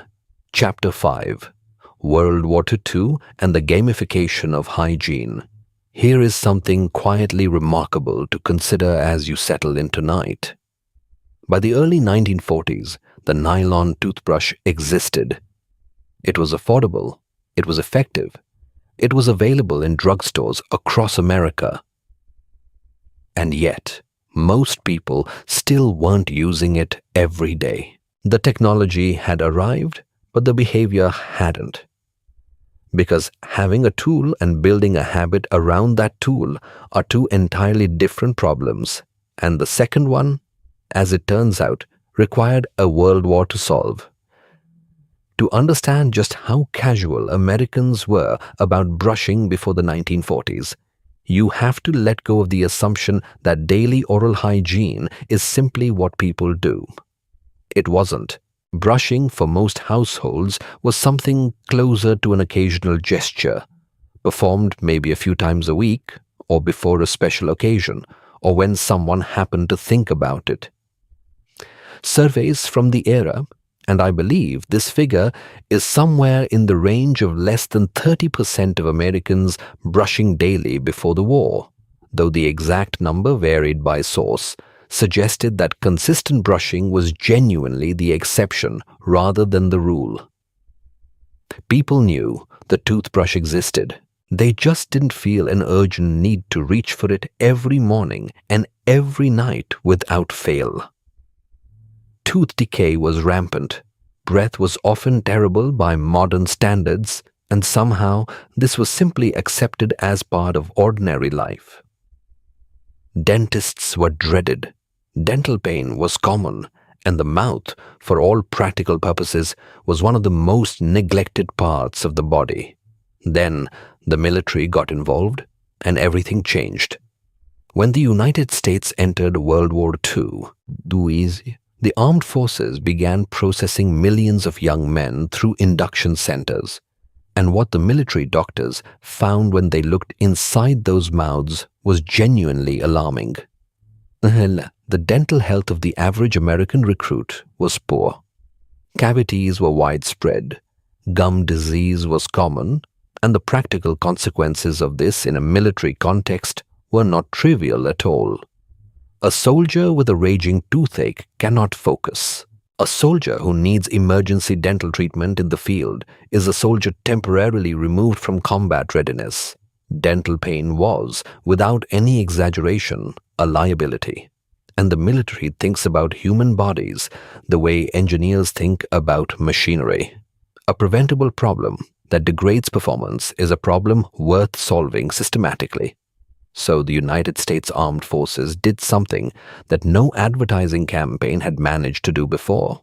Chapter 5: World War II and the Gamification of Hygiene. Here is something quietly remarkable to consider as you settle in tonight. By the early 1940s, the nylon toothbrush existed. It was affordable, it was effective, it was available in drugstores across America. And yet, most people still weren't using it every day. The technology had arrived, but the behavior hadn't. Because having a tool and building a habit around that tool are two entirely different problems, and the second one, as it turns out, required a world war to solve. To understand just how casual Americans were about brushing before the 1940s, you have to let go of the assumption that daily oral hygiene is simply what people do. It wasn't. Brushing for most households was something closer to an occasional gesture, performed maybe a few times a week, or before a special occasion, or when someone happened to think about it. Surveys from the era, and I believe this figure is somewhere in the range of less than 30% of Americans brushing daily before the war, though the exact number varied by source, suggested that consistent brushing was genuinely the exception rather than the rule. People knew the toothbrush existed. They just didn't feel an urgent need to reach for it every morning and every night without fail. Tooth decay was rampant. Breath was often terrible by modern standards, and somehow this was simply accepted as part of ordinary life. Dentists were dreaded. Dental pain was common, and the mouth, for all practical purposes, was one of the most neglected parts of the body. Then the military got involved. and everything changed. When the United States entered World War II, the armed forces began processing millions of young men through induction centers. And what the military doctors found when they looked inside those mouths was genuinely alarming. The dental health of the average American recruit was poor. Cavities were widespread, gum disease was common, and the practical consequences of this in a military context were not trivial at all. A soldier with a raging toothache cannot focus. A soldier who needs emergency dental treatment in the field is a soldier temporarily removed from combat readiness. Dental pain was, without any exaggeration, a liability. And the military thinks about human bodies the way engineers think about machinery. A preventable problem that degrades performance is a problem worth solving systematically. So the United States Armed Forces did something that no advertising campaign had managed to do before.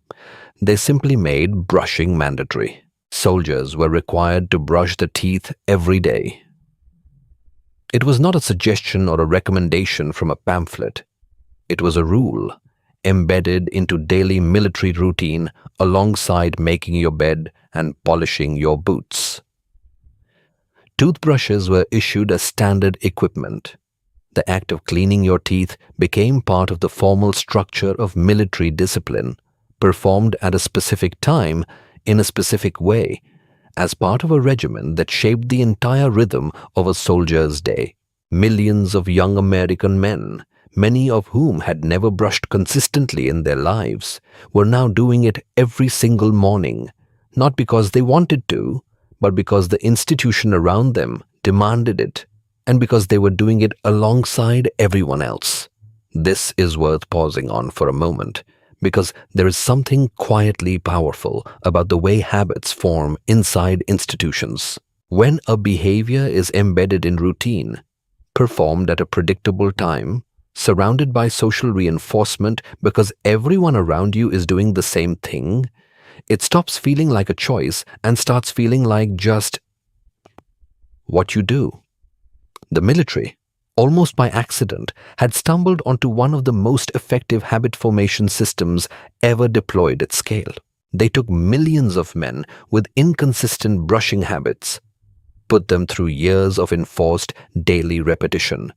They simply made brushing mandatory. Soldiers were required to brush their teeth every day. It was not a suggestion or a recommendation from a pamphlet. It was a rule, embedded into daily military routine alongside making your bed and polishing your boots. Toothbrushes were issued as standard equipment. The act of cleaning your teeth became part of the formal structure of military discipline, performed at a specific time in a specific way, as part of a regimen that shaped the entire rhythm of a soldier's day. Millions of young American men, many of whom had never brushed consistently in their lives, were now doing it every single morning, not because they wanted to, but because the institution around them demanded it, and because they were doing it alongside everyone else. This is worth pausing on for a moment, because there is something quietly powerful about the way habits form inside institutions. When a behavior is embedded in routine, performed at a predictable time, surrounded by social reinforcement because everyone around you is doing the same thing, it stops feeling like a choice and starts feeling like just what you do. The military, almost by accident, had stumbled onto one of the most effective habit formation systems ever deployed at scale. They took millions of men with inconsistent brushing habits, put them through years of enforced daily repetition.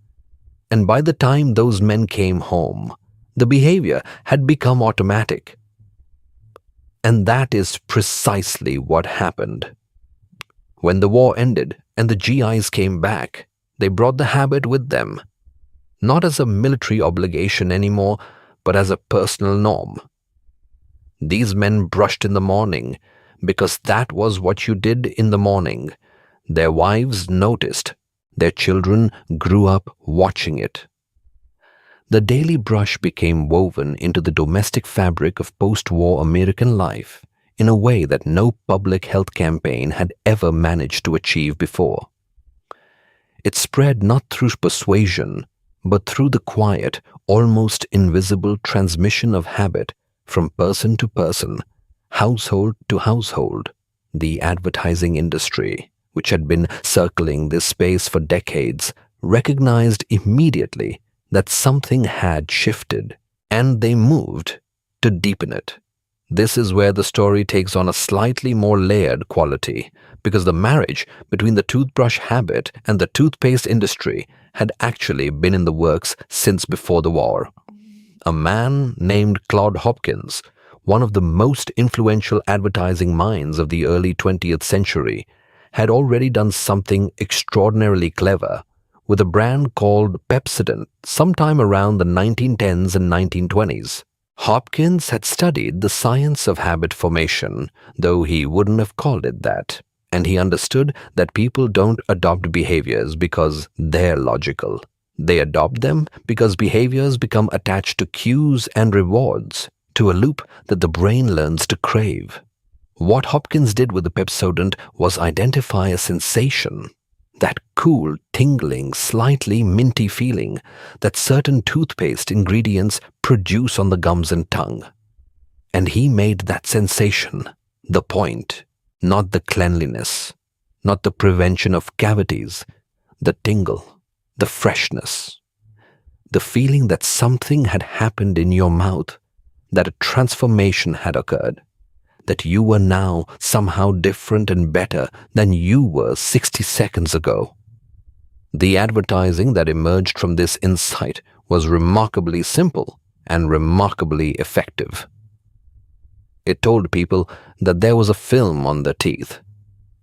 And by the time those men came home, the behavior had become automatic. And that is precisely what happened. When the war ended and the GIs came back, they brought the habit with them, not as a military obligation anymore, but as a personal norm. These men brushed in the morning because that was what you did in the morning. Their wives noticed. Their children grew up watching it. The daily brush became woven into the domestic fabric of post-war American life in a way that no public health campaign had ever managed to achieve before. It spread not through persuasion, but through the quiet, almost invisible transmission of habit from person to person, household to household. The advertising industry, which had been circling this space for decades, recognized immediately that something had shifted, and they moved to deepen it. This is where the story takes on a slightly more layered quality, because the marriage between the toothbrush habit and the toothpaste industry had actually been in the works since before the war. A man named Claude Hopkins, one of the most influential advertising minds of the early 20th century, had already done something extraordinarily clever with a brand called Pepsodent sometime around the 1910s and 1920s. Hopkins had studied the science of habit formation, though he wouldn't have called it that, and he understood that people don't adopt behaviors because they're logical. They adopt them because behaviors become attached to cues and rewards, to a loop that the brain learns to crave. What Hopkins did with the Pepsodent was identify a sensation, that cool, tingling, slightly minty feeling that certain toothpaste ingredients produce on the gums and tongue. And he made that sensation the point, not the cleanliness, not the prevention of cavities, the tingle. the freshness, the feeling that something had happened in your mouth, that a transformation had occurred, that you were now somehow different and better than you were 60 seconds ago. The advertising that emerged from this insight was remarkably simple and remarkably effective. It told people that there was a film on their teeth,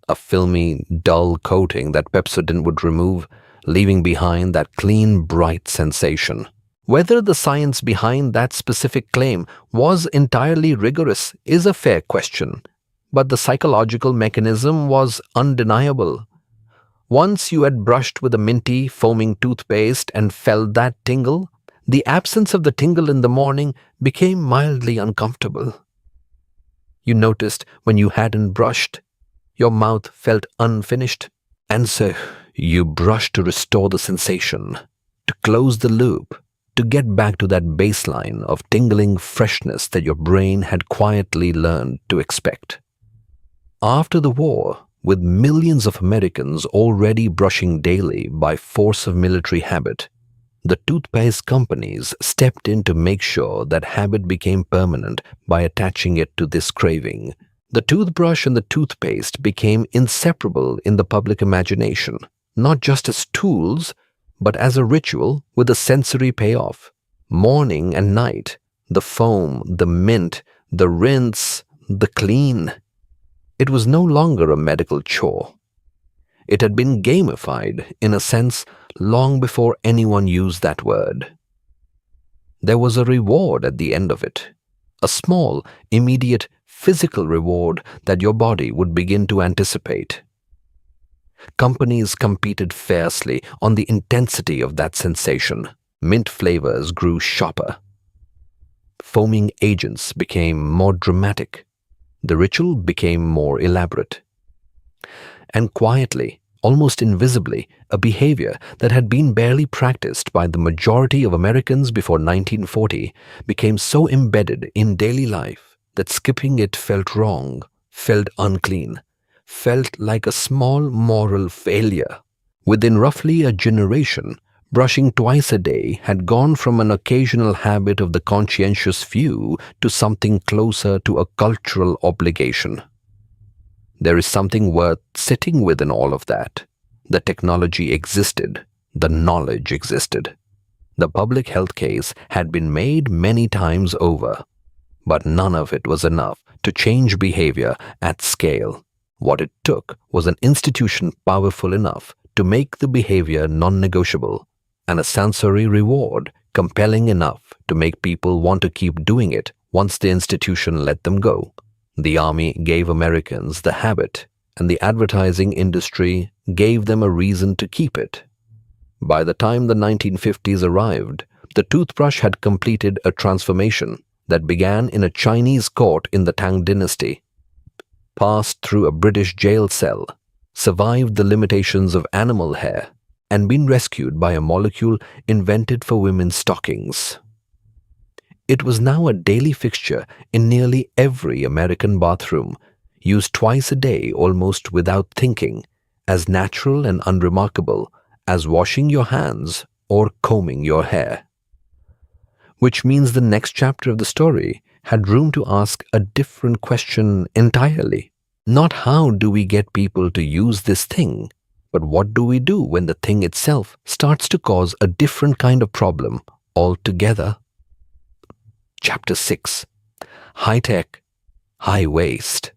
a filmy, dull coating that Pepsodent would remove, leaving behind that clean, bright sensation. Whether the science behind that specific claim was entirely rigorous is a fair question, but the psychological mechanism was undeniable. Once you had brushed with a minty, foaming toothpaste and felt that tingle, the absence of the tingle in the morning became mildly uncomfortable. You noticed when you hadn't brushed, your mouth felt unfinished, and so you brushed to restore the sensation, to close the loop, to get back to that baseline of tingling freshness that your brain had quietly learned to expect. After the war, with millions of Americans already brushing daily by force of military habit, the toothpaste companies stepped in to make sure that habit became permanent by attaching it to this craving. The toothbrush and the toothpaste became inseparable in the public imagination, not just as tools, but as a ritual with a sensory payoff. Morning and night, the foam, the mint, the rinse, the clean. It was no longer a medical chore. It had been gamified, in a sense, long before anyone used that word. There was a reward at the end of it, a small, immediate, physical reward that your body would begin to anticipate. Companies competed fiercely on the intensity of that sensation. Mint flavors grew sharper. Foaming agents became more dramatic. The ritual became more elaborate. And quietly, almost invisibly, a behavior that had been barely practiced by the majority of Americans before 1940 became so embedded in daily life that skipping it felt wrong, felt unclean, felt like a small moral failure. Within roughly a generation, brushing twice a day had gone from an occasional habit of the conscientious few to something closer to a cultural obligation. There is something worth sitting with in all of that. The technology existed, the knowledge existed. The public health case had been made many times over, but none of it was enough to change behavior at scale. What it took was an institution powerful enough to make the behavior non-negotiable, and a sensory reward compelling enough to make people want to keep doing it once the institution let them go. The army gave Americans the habit, and the advertising industry gave them a reason to keep it. By the time the 1950s arrived, the toothbrush had completed a transformation that began in a Chinese court in the Tang dynasty, passed through a British jail cell, survived the limitations of animal hair, and been rescued by a molecule invented for women's stockings. It was now a daily fixture in nearly every American bathroom, used twice a day almost without thinking, as natural and unremarkable as washing your hands or combing your hair. Which means the next chapter of the story had room to ask a different question entirely. Not how do we get people to use this thing, but what do we do when the thing itself starts to cause a different kind of problem altogether? Chapter 6. High-tech, high-waste.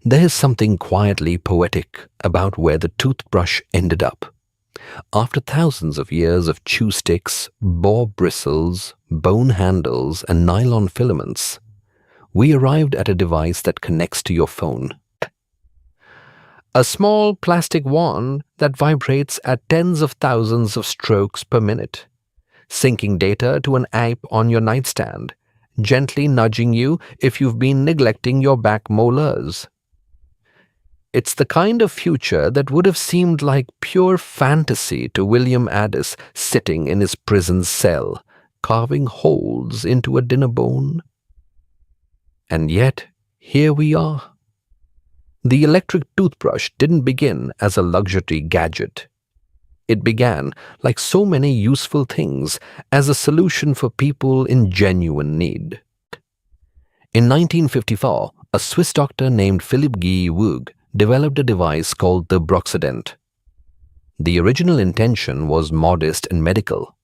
There is something quietly poetic about where the toothbrush ended up. After thousands of years of chew sticks, boar bristles, bone handles, and nylon filaments, we arrived at a device that connects to your phone. A small plastic wand that vibrates at tens of thousands of strokes per minute, syncing data to an app on your nightstand, gently nudging you if you've been neglecting your back molars. It's the kind of future that would have seemed like pure fantasy to William Addis sitting in his prison cell, carving holes into a dinner bone. And yet, here we are. The electric toothbrush didn't begin as a luxury gadget. It began, like so many useful things, as a solution for people in genuine need. In 1954, a Swiss doctor named Philip Guy Woog developed a device called the Broxident. The original intention was modest and medical.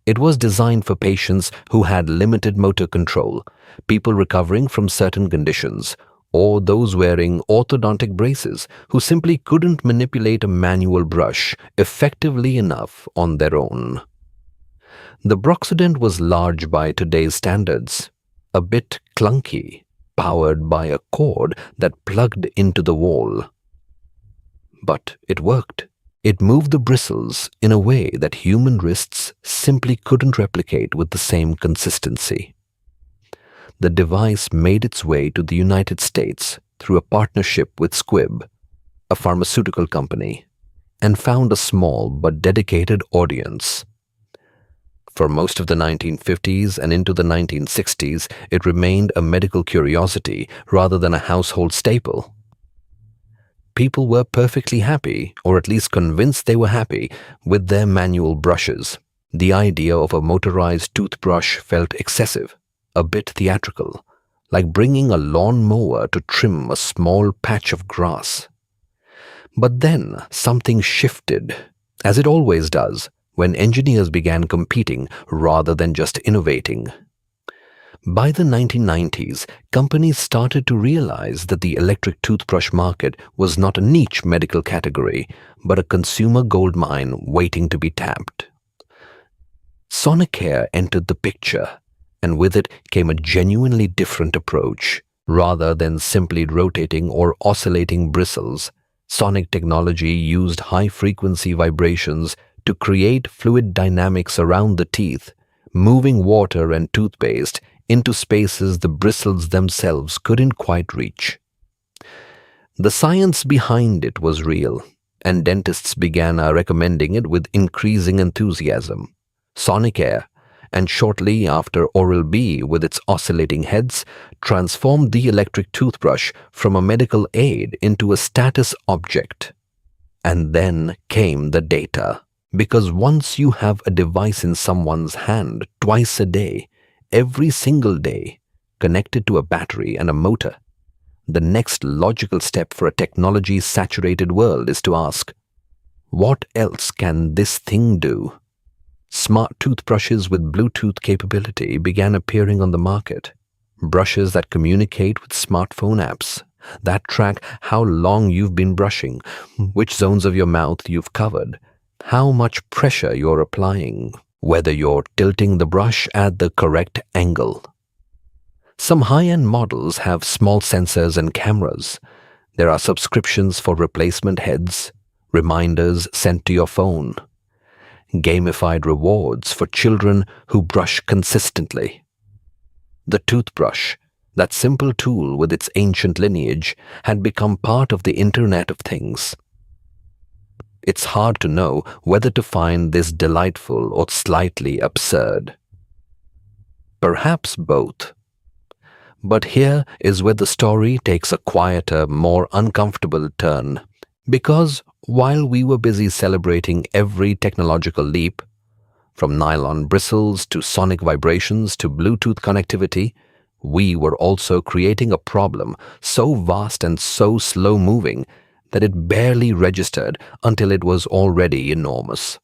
It was designed for patients who had limited motor control, people recovering from certain conditions, or those wearing orthodontic braces who simply couldn't manipulate a manual brush effectively enough on their own. The Broxident was large by today's standards, a bit clunky, powered by a cord that plugged into the wall. But it worked. It moved the bristles in a way that human wrists simply couldn't replicate with the same consistency. The device made its way to the United States through a partnership with Squibb, a pharmaceutical company, and found a small but dedicated audience. For most of the 1950s and into the 1960s, it remained a medical curiosity rather than a household staple. People were perfectly happy, or at least convinced they were happy, with their manual brushes. The idea of a motorized toothbrush felt excessive, a bit theatrical, like bringing a lawn mower to trim a small patch of grass. But then something shifted, as it always does, when engineers began competing rather than just innovating. By the 1990s, companies started to realize that the electric toothbrush market was not a niche medical category, but a consumer goldmine waiting to be tapped. Sonicare entered the picture, and with it came a genuinely different approach. Rather than simply rotating or oscillating bristles, sonic technology used high-frequency vibrations to create fluid dynamics around the teeth, moving water and toothpaste into spaces the bristles themselves couldn't quite reach. The science behind it was real, and dentists began recommending it with increasing enthusiasm. Sonicare, and shortly after Oral-B with its oscillating heads, transformed the electric toothbrush from a medical aid into a status object. And then came the data. Because once you have a device in someone's hand twice a day, every single day, connected to a battery and a motor, the next logical step for a technology-saturated world is to ask, what else can this thing do? Smart toothbrushes with Bluetooth capability began appearing on the market. Brushes that communicate with smartphone apps, that track how long you've been brushing, which zones of your mouth you've covered, how much pressure you're applying, whether you're tilting the brush at the correct angle. Some high-end models have small sensors and cameras. There are subscriptions for replacement heads, reminders sent to your phone, gamified rewards for children who brush consistently. The toothbrush, that simple tool with its ancient lineage, had become part of the Internet of Things. It's hard to know whether to find this delightful or slightly absurd. Perhaps both. But here is where the story takes a quieter, more uncomfortable turn. Because while we were busy celebrating every technological leap, from nylon bristles to sonic vibrations to Bluetooth connectivity, we were also creating a problem so vast and so slow-moving that it barely registered until it was already enormous.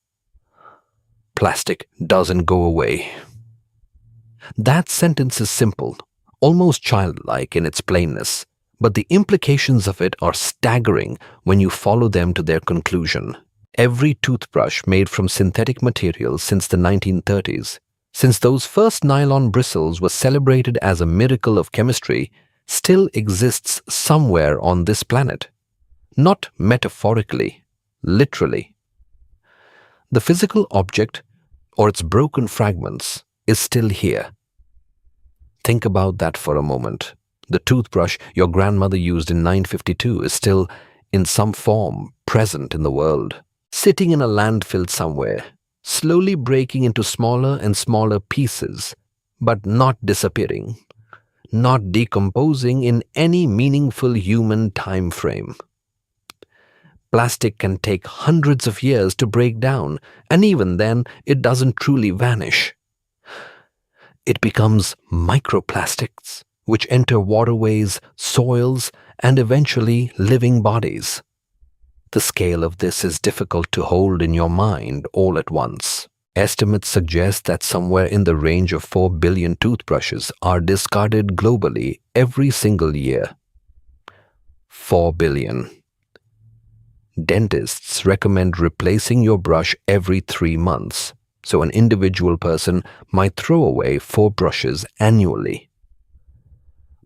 Plastic doesn't go away. That sentence is simple, almost childlike in its plainness, but the implications of it are staggering when you follow them to their conclusion. Every toothbrush made from synthetic materials since the 1930s, since those first nylon bristles were celebrated as a miracle of chemistry, still exists somewhere on this planet. Not metaphorically, literally. The physical object, or its broken fragments, is still here. Think about that for a moment. The toothbrush your grandmother used in 952 is still, in some form, present in the world, sitting in a landfill somewhere, slowly breaking into smaller and smaller pieces, but not disappearing, not decomposing in any meaningful human time frame. Plastic can take hundreds of years to break down, and even then, it doesn't truly vanish. It becomes microplastics, which enter waterways, soils, and eventually living bodies. The scale of this is difficult to hold in your mind all at once. Estimates suggest that somewhere in the range of 4 billion toothbrushes are discarded globally every single year. 4 billion. Dentists recommend replacing your brush every 3 months, so an individual person might throw away 4 brushes annually.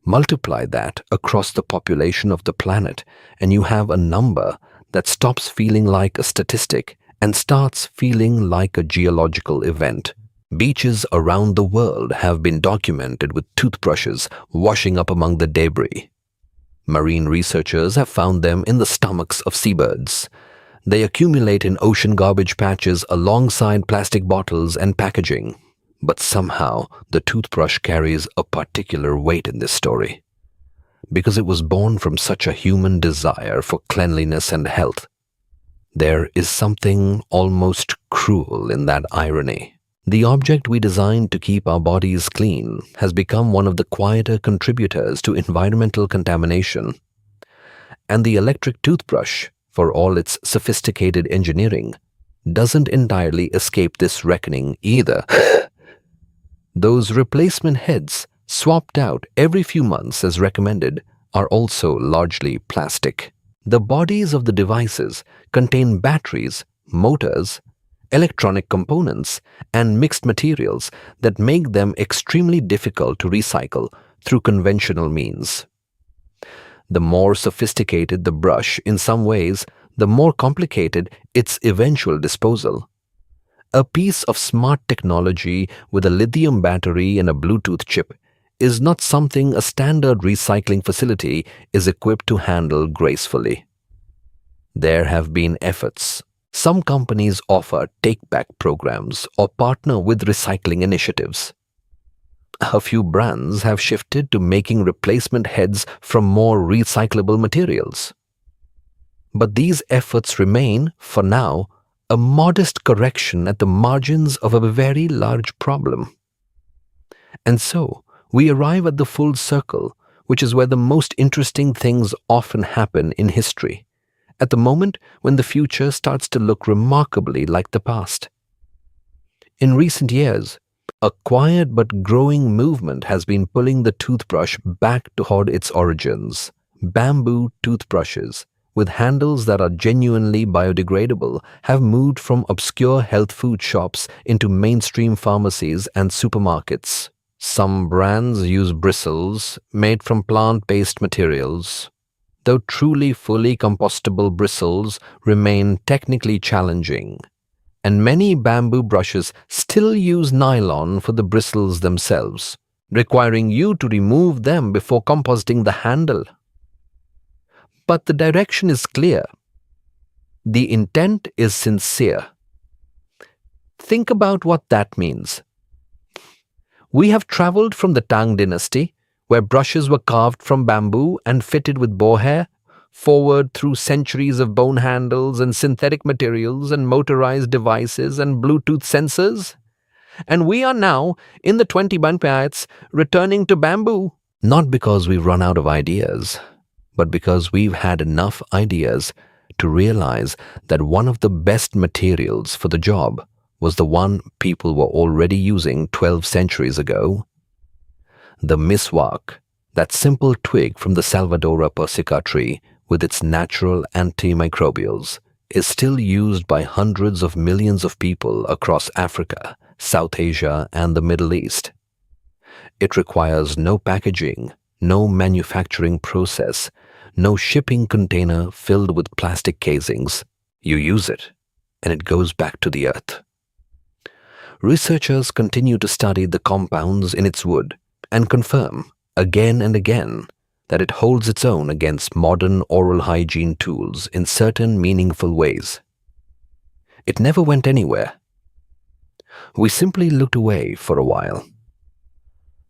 Multiply that across the population of the planet, and you have a number that stops feeling like a statistic and starts feeling like a geological event. Beaches around the world have been documented with toothbrushes washing up among the debris. Marine researchers have found them in the stomachs of seabirds. They accumulate in ocean garbage patches alongside plastic bottles and packaging. But somehow, the toothbrush carries a particular weight in this story, because it was born from such a human desire for cleanliness and health. There is something almost cruel in that irony. The object we designed to keep our bodies clean has become one of the quieter contributors to environmental contamination. And the electric toothbrush, for all its sophisticated engineering, doesn't entirely escape this reckoning either. Those replacement heads, swapped out every few months as recommended, are also largely plastic. The bodies of the devices contain batteries, motors, electronic components, and mixed materials that make them extremely difficult to recycle through conventional means. The more sophisticated the brush in some ways, the more complicated its eventual disposal. A piece of smart technology with a lithium battery and a Bluetooth chip is not something a standard recycling facility is equipped to handle gracefully. There have been efforts. Some companies offer take-back programs or partner with recycling initiatives. A few brands have shifted to making replacement heads from more recyclable materials. But these efforts remain, for now, a modest correction at the margins of a very large problem. And so, we arrive at the full circle, which is where the most interesting things often happen in history, at the moment when the future starts to look remarkably like the past. In recent years, a quiet but growing movement has been pulling the toothbrush back toward its origins. Bamboo toothbrushes, with handles that are genuinely biodegradable, have moved from obscure health food shops into mainstream pharmacies and supermarkets. Some brands use bristles made from plant-based materials, though truly fully compostable bristles remain technically challenging. And many bamboo brushes still use nylon for the bristles themselves, requiring you to remove them before composting the handle. But the direction is clear. The intent is sincere. Think about what that means. We have traveled from the Tang dynasty, where brushes were carved from bamboo and fitted with boar hair, forward through centuries of bone handles and synthetic materials and motorized devices and Bluetooth sensors. And we are now, in the 20 returning to bamboo. Not because we've run out of ideas, but because we've had enough ideas to realize that one of the best materials for the job was the one people were already using 12 centuries ago. The miswak, that simple twig from the Salvadora persica tree with its natural antimicrobials, is still used by hundreds of millions of people across Africa, South Asia, and the Middle East. It requires no packaging, no manufacturing process, no shipping container filled with plastic casings. You use it, and it goes back to the earth. Researchers continue to study the compounds in its wood and confirm, again and again, that it holds its own against modern oral hygiene tools in certain meaningful ways. It never went anywhere. We simply looked away for a while.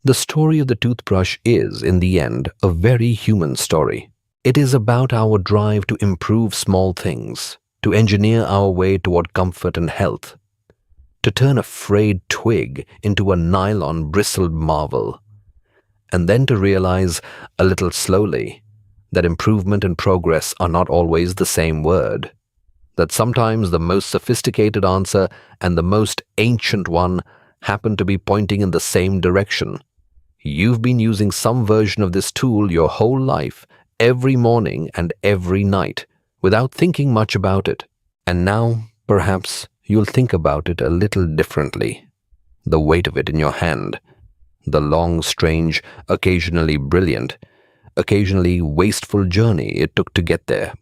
The story of the toothbrush is, in the end, a very human story. It is about our drive to improve small things, to engineer our way toward comfort and health, to turn a frayed twig into a nylon bristled marvel, and then to realize, a little slowly, that improvement and progress are not always the same word, that sometimes the most sophisticated answer and the most ancient one happen to be pointing in the same direction. You've been using some version of this tool your whole life, every morning and every night, without thinking much about it. And now, perhaps, you'll think about it a little differently. The weight of it in your hand, the long, strange, occasionally brilliant, occasionally wasteful journey it took to get there.